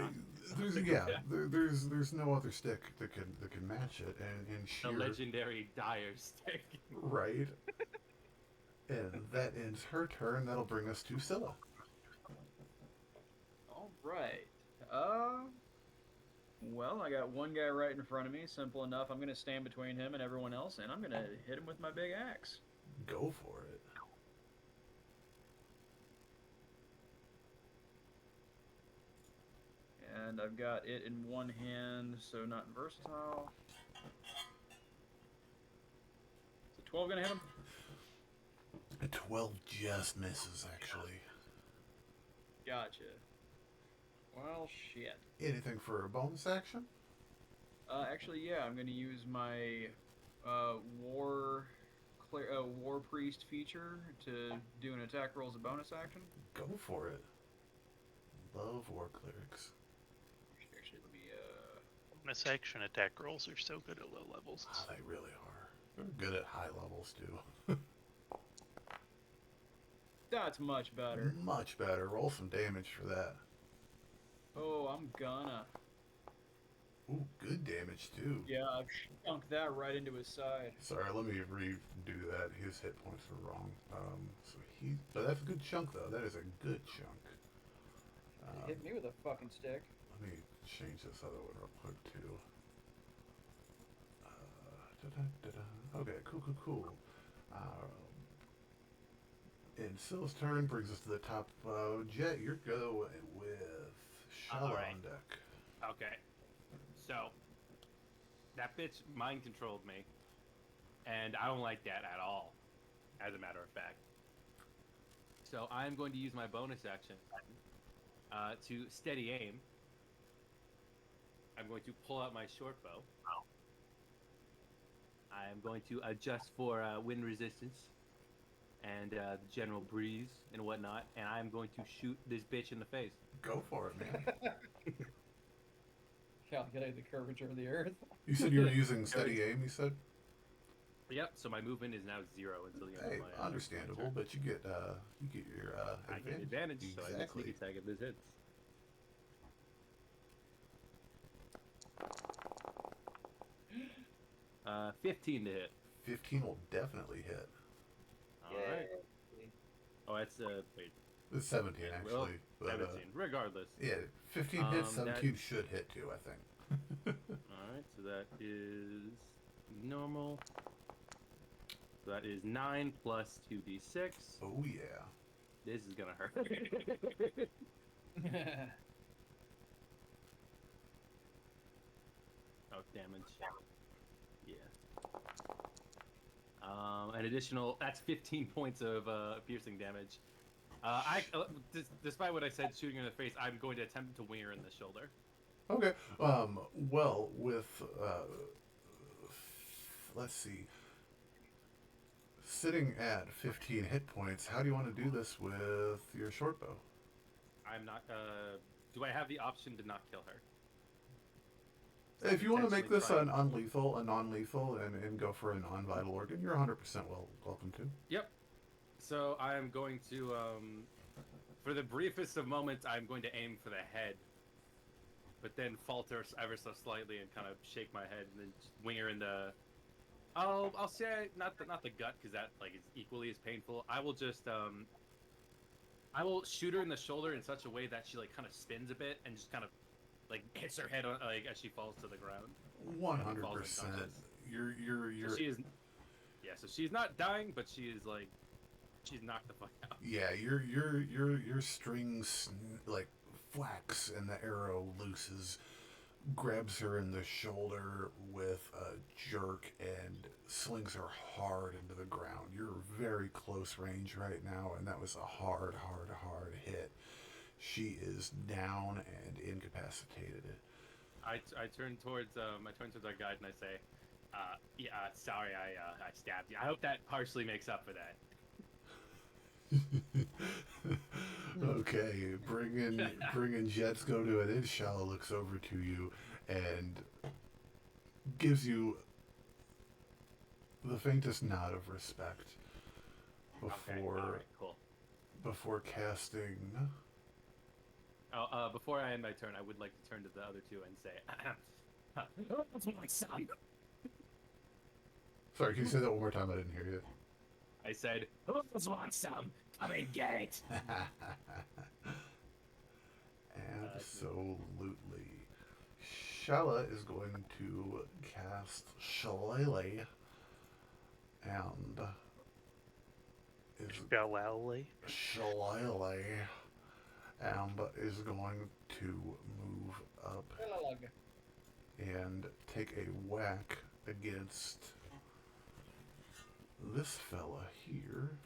no other stick that can match it, and The sheer legendary dire stick. right. And that ends her turn. That'll bring us to Sylla. All right. Well, I got one guy right in front of me. Simple enough. I'm gonna stand between him and everyone else, and I'm gonna hit him with my big axe. Go for it. And I've got it in one hand, so not versatile. Is a 12 gonna hit him? A 12 just misses, actually. Gotcha. Well, shit. Anything for a bonus action? Actually, yeah, I'm gonna use my war priest feature to do an attack roll as a bonus action. Go for it. Love war clerics. Actually, let me Bonus action attack rolls are so good at low levels. Oh, they really are. They're good at high levels, too. That's much better. Much better. Roll some damage for that. Oh, I'm gonna. Ooh, good damage, too. Yeah, I've stunk that right into his side. Sorry, let me redo that. His hit points were wrong. But that's a good chunk, though. That is a good chunk. Hit me with a fucking stick. Let me change this other one real quick, too. Okay, cool. And Sylla's turn brings us to the top. Jet, you're going with Shalla Alright. on deck. Okay. So, that bitch mind controlled me, and I don't like that at all, as a matter of fact. So I'm going to use my bonus action to steady aim. I'm going to pull out my short bow. I'm going to adjust for wind resistance and general breeze and whatnot, and I'm going to shoot this bitch in the face. Go for it, man. Calculate the curvature of the earth. You said you were using steady aim, you said? Yep. So my movement is now 0 until the end Hey, of my understandable, turn. but you get your I get advantage, so I get Exactly. sneak attack if this hits. Uh, 15 to hit. 15 will definitely hit. All right. Oh, that's wait, It's 17 actually. well, but, 17. Regardless. yeah, 15 hits, that- 17 should hit too, I think. All right. So that is normal. So that is 9 plus 2d6. Oh yeah. This is gonna hurt. Oh, damage. Yeah. An additional. That's 15 points of piercing damage. Despite what I said, shooting her in the face, I'm going to attempt to wing her in the shoulder. Okay. Well, with let's see. Sitting at 15 hit points, how do you want to do this with your short bow? I'm not. Do I have the option to not kill her? If you want to make this Potentially a non-lethal, and go for a non-vital organ, you're 100% welcome to. Yep. So I am going to, for the briefest of moments, I'm going to aim for the head, but then falter ever so slightly and kind of shake my head and then just wing her in the. I'll say not the gut because that like is equally as painful. I will just I will shoot her in the shoulder in such a way that she like kind of spins a bit and just kind of like hits her head on like as she falls to the ground. 100%. You're. So she is. Yeah, so she's not dying, but she is like, she's knocked the fuck out. Yeah, your strings like flax and the arrow looses, grabs her in the shoulder with a jerk and slings her hard into the ground. You're very close range right now, and that was a hard hit. She is down and incapacitated. I turn towards our guide and I say, sorry, I stabbed you. I hope that partially makes up for that. Okay, bringing Jets go to it. And Shalla looks over to you and gives you the faintest nod of respect Okay, before alright, cool. before casting. Oh, before I end my turn, I would like to turn to the other two and say, "That's my son." Sorry, can you say that one more time? I didn't hear you. I said, "Who else wants some? Come and get it." Absolutely. Shalla is going to cast Shillelagh and Shallally. Shillelagh and is going to move up and take a whack against this fella here.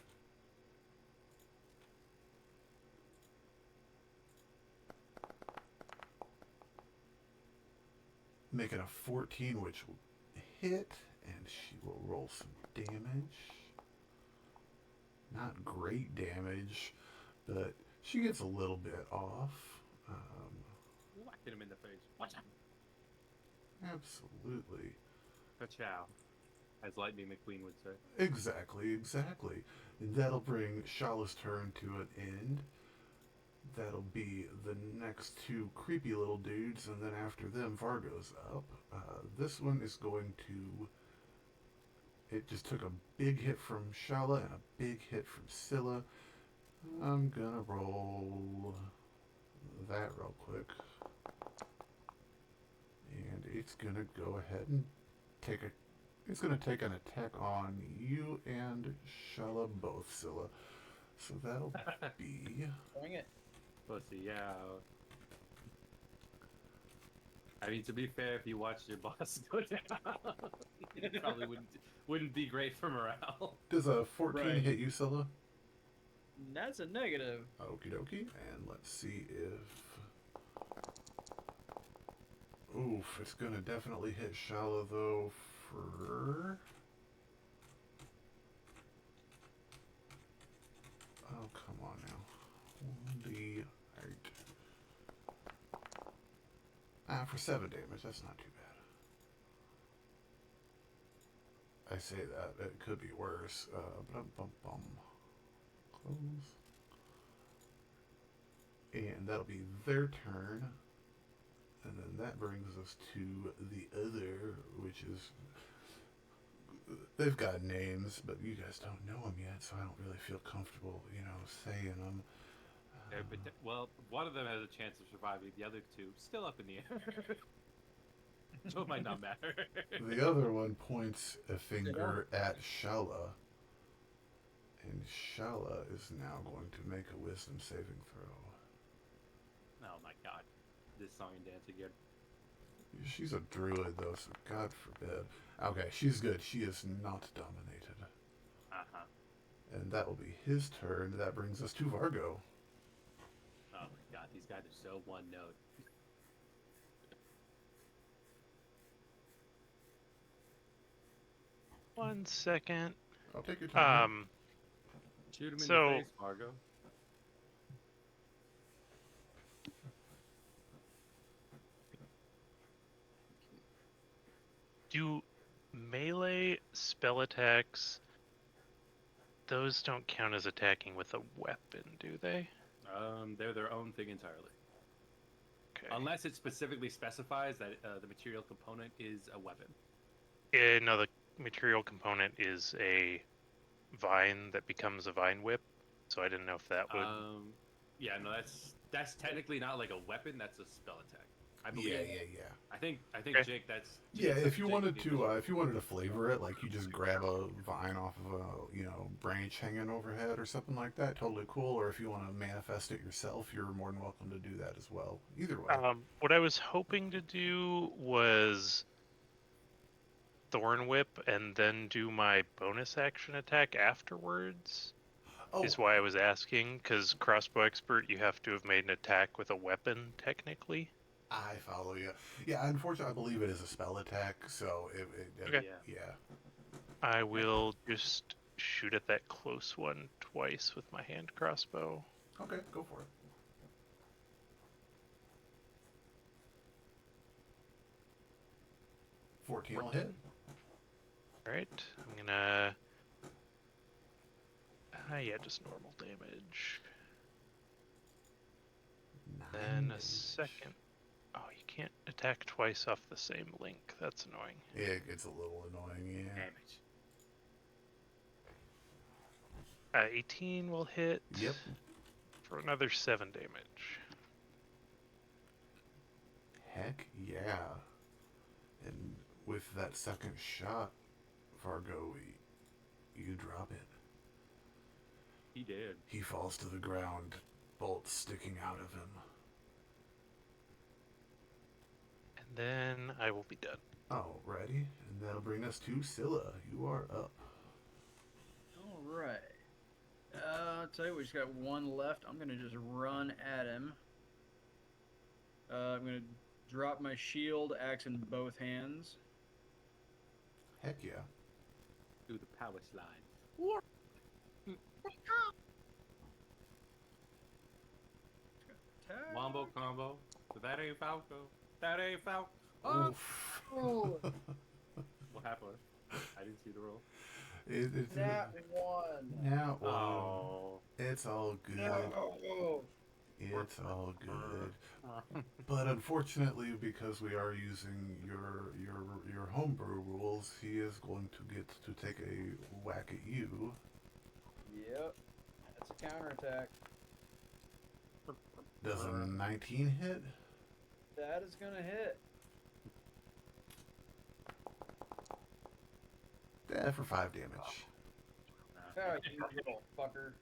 Making a 14, which will hit, and she will roll some damage. Not great damage, but she gets a little bit off. Hit him in the face. Watch out. Absolutely. Ka-chow, as Lightning McQueen would say. Exactly. And that'll bring Shalla's turn to an end. That'll be the next two creepy little dudes, and then after them, Vargo's up. This one is going to... It just took a big hit from Shalla and a big hit from Sylla. I'm gonna roll that real quick. And it's gonna go ahead and take a... It's gonna take an attack on you and Shalla both, Sylla. So that'll be... Bring it. Pussy, yeah. I mean, to be fair, if you watched your boss go down, it probably wouldn't be great for morale. Does a 14 Right. hit you, Sylla? That's a negative. Okie dokie. And let's see if... Oof, it's gonna definitely hit Shalla, though, for... Oh, come on now. 1d8. For 7 damage, that's not too bad. I say that, it could be worse. Close. And that'll be their turn. And then that brings us to the other, which is... They've got names, but you guys don't know them yet, so I don't really feel comfortable, saying them. Well, one of them has a chance of surviving. The other two still up in the air. So it might not matter. The other one points a finger at Shalla. And Shalla is now going to make a wisdom saving throw. Oh my god. This song and dance again. She's a druid, though, so God forbid. Okay, she's good. She is not dominated. Uh-huh. And that will be his turn. That brings us to Vargo. Oh my god, these guys are so one note. One second. I'll take your time. Shoot him in So- the face, Vargo. Do melee spell attacks, those don't count as attacking with a weapon, do they? They're their own thing entirely. Okay. Unless it specifically specifies that the material component is a weapon. No, the material component is a vine that becomes a vine whip, so I didn't know if that would... Yeah, no, that's technically not like a weapon. That's a spell attack. I believe. Yeah. I think Okay. Jake. That's Yeah, Jake's if you Jake wanted needs to, if you wanted to flavor it, like you just grab a vine off of a, branch hanging overhead or something like that, totally cool. Or if you want to manifest it yourself, you're more than welcome to do that as well. Either way. What I was hoping to do was Thorn Whip and then do my bonus action attack afterwards. Is why I was asking, because Crossbow Expert, you have to have made an attack with a weapon, technically. I follow you. Yeah, unfortunately, I believe it is a spell attack, so Okay. yeah. I will just shoot at that close one twice with my hand crossbow. Okay, go for it. $14 will hit. Alright, I'm gonna... yeah, just normal damage. Then a second... Oh, you can't attack twice off the same link. That's annoying. Yeah, it gets a little annoying, yeah. Damage. 18 will hit. Yep. For another 7 damage. Heck yeah. And with that second shot, Vargo, you drop it. He did. He falls to the ground, bolts sticking out of him. And then I will be done. Alrighty, and that'll bring us to Sylla. You are up. All right. I'll tell you, we just got one left. I'm gonna just run at him. I'm gonna drop my shield, axe in both hands. Heck yeah. Do the power slide. Attack. Wombo combo. That ain't Falco. That ain't Falco. Oof. Oh, What happened? I didn't see the roll. It's that one. now. Oh. It's all good. No. It's all good. But unfortunately, because we are using your homebrew rules, he is going to get to take a whack at you. Yep. That's a counterattack. Does a 19 hit? That is gonna hit. Yeah, for 5 damage. Oh, you little fucker.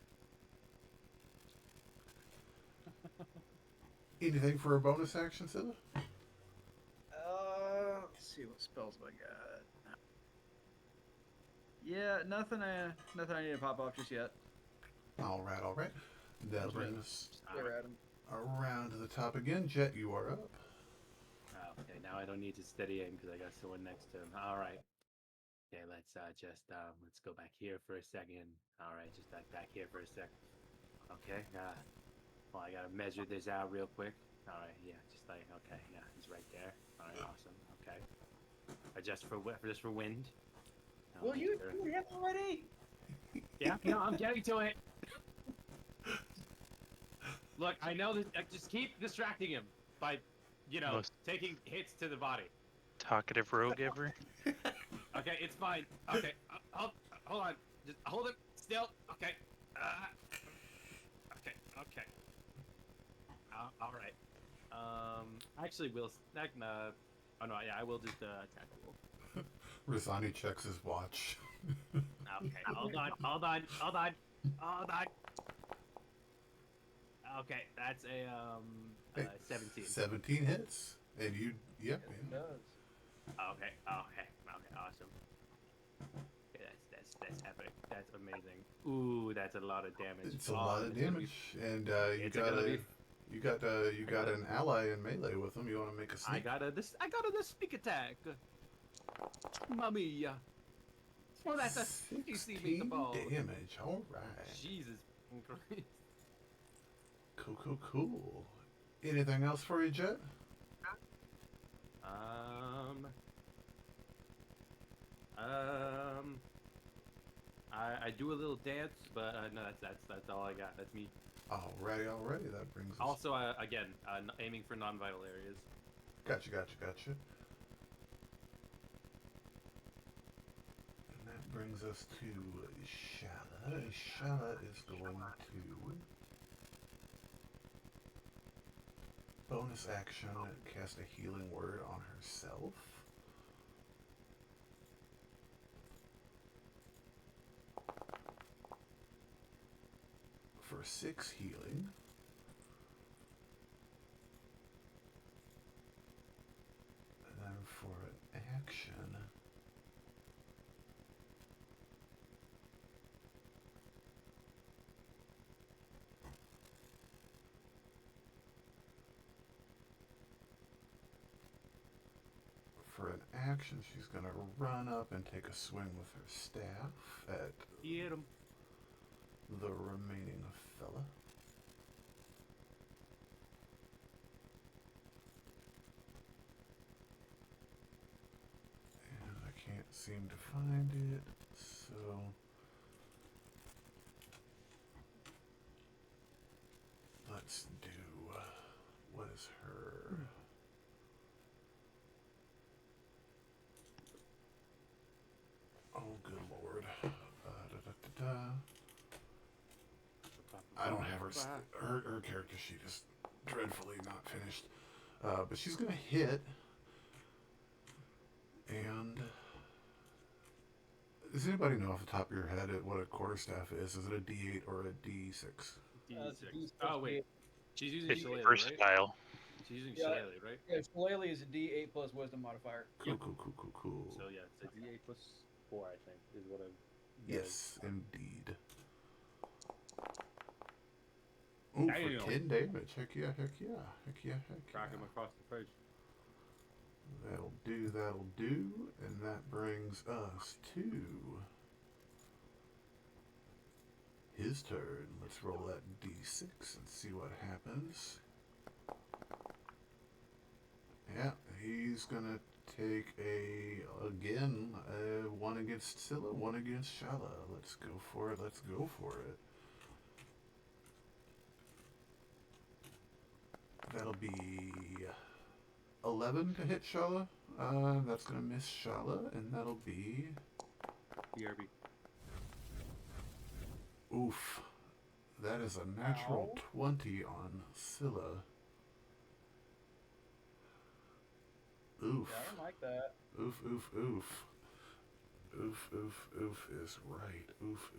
Anything for a bonus action, Sylla? Let's see what spells have I got. Yeah, nothing I need to pop off just yet. Alright. That'll bring us Stare at him. around to the top again. Jet, you are up. Okay, now I don't need to steady aim because I got someone next to him. All right. Okay, let's let's go back here for a second. All right, just back here for a sec. Okay. Well, I gotta measure this out real quick. All right. Yeah. Just like okay. Yeah, he's right there. All right. Awesome. Okay. Adjust for wind. Well, make you sure- hit already. Yeah. No, I'm getting to it. Look, I know that. Just keep distracting him by, Most- taking hits to the body. Talkative rogue ever. Okay, it's fine. Okay, hold on. Just hold it still. Okay. Okay. All right. Actually, we'll. Oh no, yeah, I will just attack a wolf. Rosani checks his watch. Okay, hold on. Okay, that's a 17. 17 hits. And you, yep. It does. Okay, awesome. Okay, that's epic. That's amazing. Ooh, that's a lot of damage. It's a lot of damage. And you got an ally in melee with him. You want to make a I sneak? got a sneak attack. Mommy. Oh, that's a 16 meatball. damage. Alright. Jesus Christ. Cool. Anything else for you, Jet? I do a little dance, but no, that's all I got. That's me. Alrighty. That brings us. Also, again, aiming for non-vital areas. Gotcha. And that brings us to Shalla. Shalla is going to bonus action cast a healing word on herself. For 6 healing. And then for an action. For an action, she's gonna run up and take a swing with her staff at Get him. the remaining fella. seem to find it. So let's do what is her? Oh, good lord. I don't have her character sheet is dreadfully not finished. But she's gonna hit. And does anybody know off the top of your head what a quarterstaff is? Is it a D8 or a D6? D6. Oh wait, she's using It's Shillelagh, right? versatile. She's using Yeah. Shillelagh, right? Yeah, Shillelagh is a D8 plus wisdom modifier. Cool. So yeah, it's a D8 plus 4, I think, is what I'm. Yes, indeed. Ooh, Damn. for 10 damage. Heck yeah. Crack him across the face. That'll do. And that brings us to his turn. Let's roll that D6 and see what happens. Yeah, he's gonna take again, one against Sylla, one against Shalla. Let's go for it. That'll be 11 to hit Shalla. That's gonna miss Shalla, and that'll be... BRB. Oof. That is a natural 20 on Sylla. Oof. Yeah, I don't like that. Oof. Oof is right. Oof.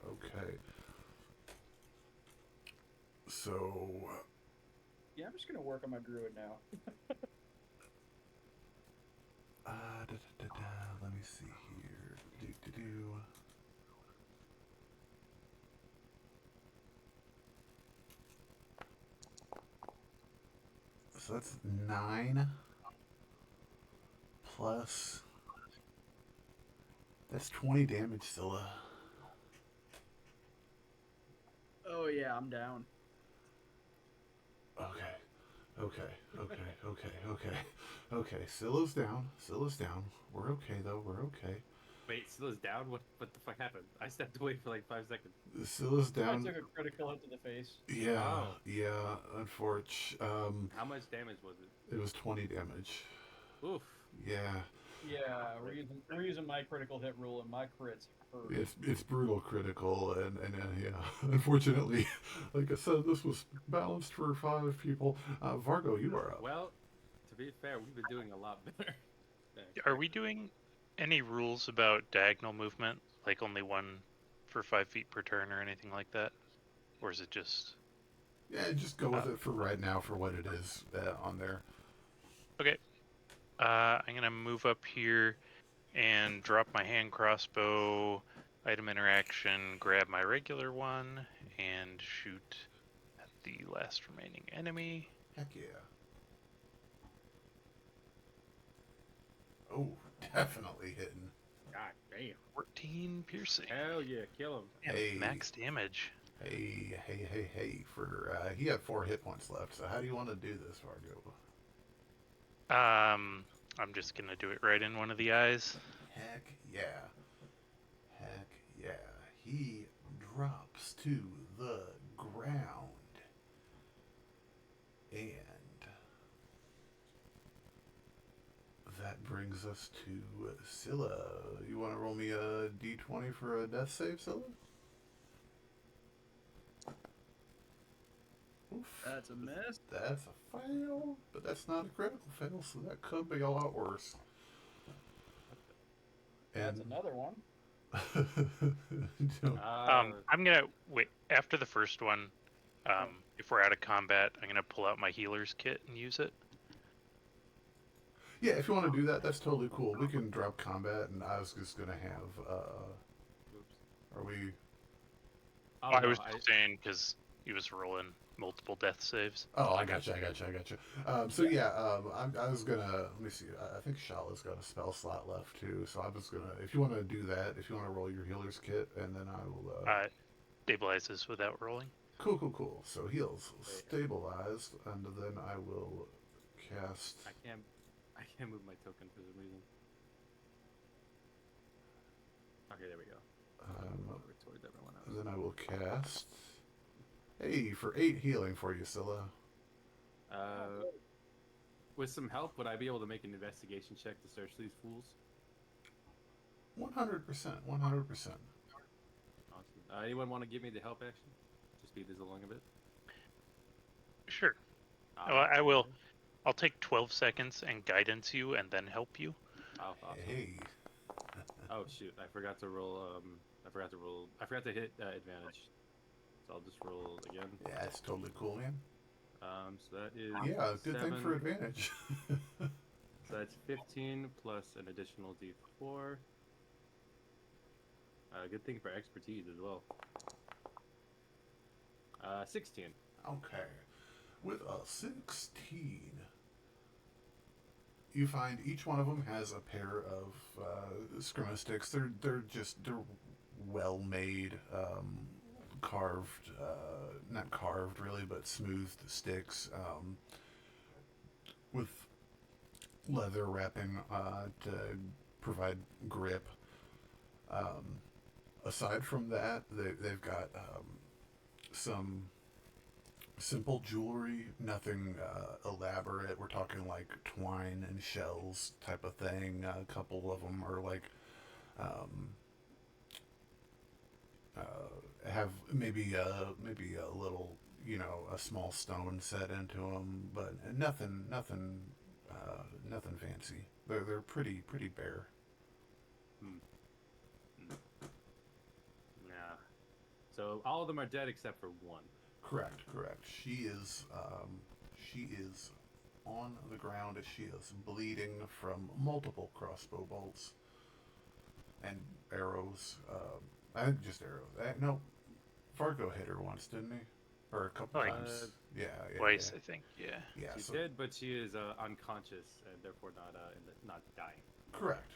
Okay. So... Yeah, I'm just gonna work on my druid now. Let me see here. So that's 9 plus. That's 20 damage, Sylla. Oh yeah, I'm down. Okay. Scylla's down. We're okay though. Wait, Scylla's down? What the fuck happened? I stepped away for like 5 seconds. Scylla's down. I took a critical hit to the face. Yeah, unfortunately. How much damage was it? It was 20 damage. Oof. Yeah. Yeah, we're using my critical hit rule, and my crits hurt. It's brutal critical, and yeah, unfortunately, like I said, this was balanced for 5 people. Vargo, you are up. Well, to be fair, we've been doing a lot better. Are we doing any rules about diagonal movement? Like only one for 5 feet per turn or anything like that? Or is it just... Yeah, just go with it for right now for what it is on there. Okay. I'm going to move up here and drop my hand crossbow, item interaction, grab my regular one, and shoot at the last remaining enemy. Heck yeah. Oh, definitely hitting. God damn. 14 piercing. Hell yeah, kill him. And Hey. max damage. Hey. He had 4 hit points left, so how do you want to do this, Vargo? I'm just gonna do it right in one of the eyes. Heck yeah. He drops to the ground. And that brings us to Sylla. You want to roll me a d20 for a death save, Sylla? Oof. That's a miss. That's a fail, but that's not a critical fail, so that could be a lot worse. That's another one. I'm gonna wait after the first one. If we're out of combat, I'm gonna pull out my healer's kit and use it. Yeah, if you want to do that, that's totally cool. We can drop combat, and I was just gonna have. Oops. Are we? Oh, I no, was just saying because he was rolling multiple death saves. Oh, I gotcha. So yeah, I was gonna. Let me see. I think Shalla's got a spell slot left too. So I was gonna. If you want to do that, if you want to roll your healer's kit, and then I will. Stabilizes without rolling. Cool. So heals stabilized, and then I will cast. I can't move my token for some reason. Okay, there we go. Over towards everyone else. Then I will cast. Hey, for 8 healing for you, Sylla. With some help, would I be able to make an investigation check to search these fools? 100%. 100%. Awesome. Anyone want to give me the help action? Just speed this along a bit. Sure. I will. I'll take 12 seconds and guidance you, and then help you. Oh, awesome. Hey. Oh shoot! I forgot to roll. I forgot to hit advantage. So I'll just roll again. Yeah, it's totally cool, man. So that is Yeah, good 7. thing for advantage. So that's 15 plus an additional D4. Good thing for expertise as well. 16. Okay. With a 16, you find each one of them has a pair of scrimma sticks. They're well made, carved, not carved really, but smoothed sticks with leather wrapping to provide grip. Aside from that, they've got some simple jewelry, nothing elaborate. We're talking like twine and shells type of thing. A couple of them are like have maybe a little, a small stone set into them, but nothing fancy. They're pretty bare. Yeah. So all of them are dead except for one. Correct. She is on the ground as she is bleeding from multiple crossbow bolts and arrows. I think just arrows. No, Vargo hit her once, didn't he? Or a couple times. Yeah. Twice, I think. Yeah. Yeah. She did, but she is unconscious and therefore not dying. Correct.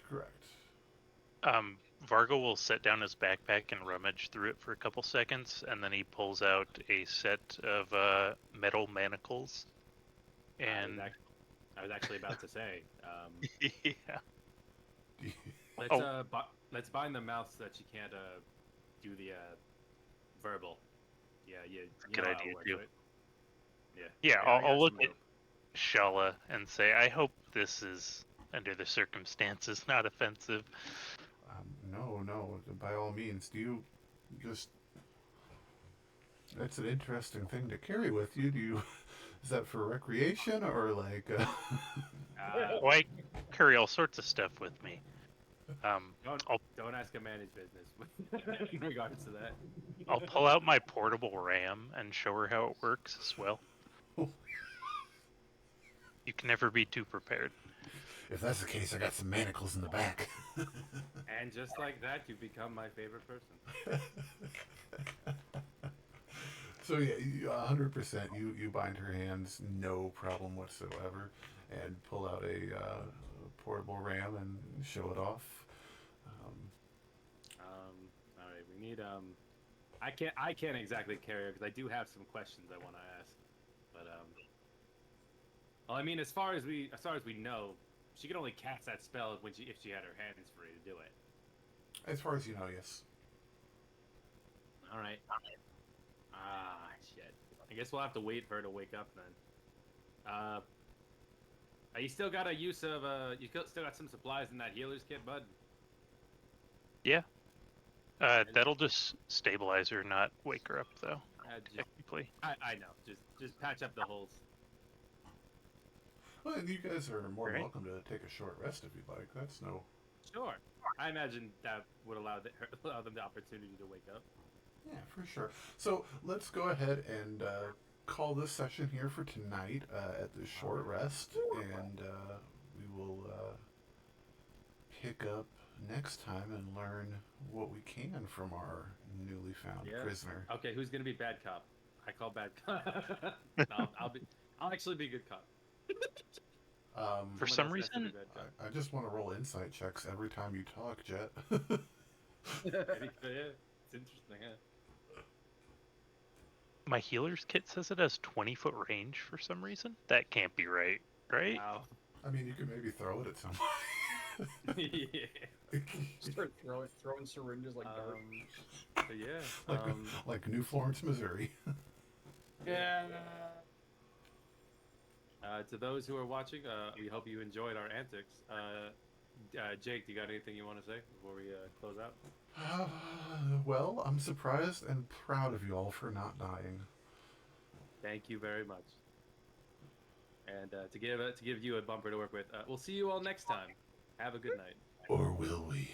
Vargo will set down his backpack and rummage through it for a couple seconds, and then he pulls out a set of metal manacles. And I was actually about to say. Yeah. Let's bind the mouth so that she can't do the verbal. Yeah, Good know how idea, it works, too. right? Yeah. Yeah, I got I'll look some at rope. Shalla and say, I hope this is, under the circumstances, not offensive. No. By all means, do you just? That's an interesting thing to carry with you. Is that for recreation or like? Well, I carry all sorts of stuff with me. Don't ask a managed business in regards to that. I'll pull out my portable ram and show her how it works as well. You can never be too prepared. If that's the case, I got some manacles in the back. And just like that, you become my favorite person. So yeah, 100%. You bind her hands, no problem whatsoever, and pull out a portable ram and show it off. All right, we need I can't exactly carry her because I do have some questions I want to ask, but well, I mean, as far as we know, she could only cast that spell if she had her hands free to do it. As far as you know, yes. All right. Ah, shit. I guess we'll have to wait for her to wake up then. You still got a use of you still got some supplies in that healer's kit, bud? Yeah. That'll just stabilize her, not wake her up, though. Technically. I know. Just patch up the holes. Well, you guys are more than Right. welcome to take a short rest if you'd like. That's no. Sure. I imagine that would allow them the opportunity to wake up. Yeah, for sure. So let's go ahead and call this session here for tonight at the short rest, and we will pick up next time and learn what we can from our newly found prisoner. Okay, who's gonna be bad cop? I call bad cop. No, I'll actually be good cop. For some reason, I just want to roll insight checks every time you talk, Jet. It's interesting, huh? my healer's kit says it has 20-foot range for some reason. That can't be right, right? Wow. I mean, you could maybe throw it at somebody. Yeah. Start throwing syringes like dart. But yeah. Like New Florence, Missouri. Yeah. To those who are watching, we hope you enjoyed our antics. Jake, do you got anything you want to say before we close out? Well, I'm surprised and proud of you all for not dying. Thank you very much. And to give you a bumper to work with, we'll see you all next time. Have a good night. Or will we?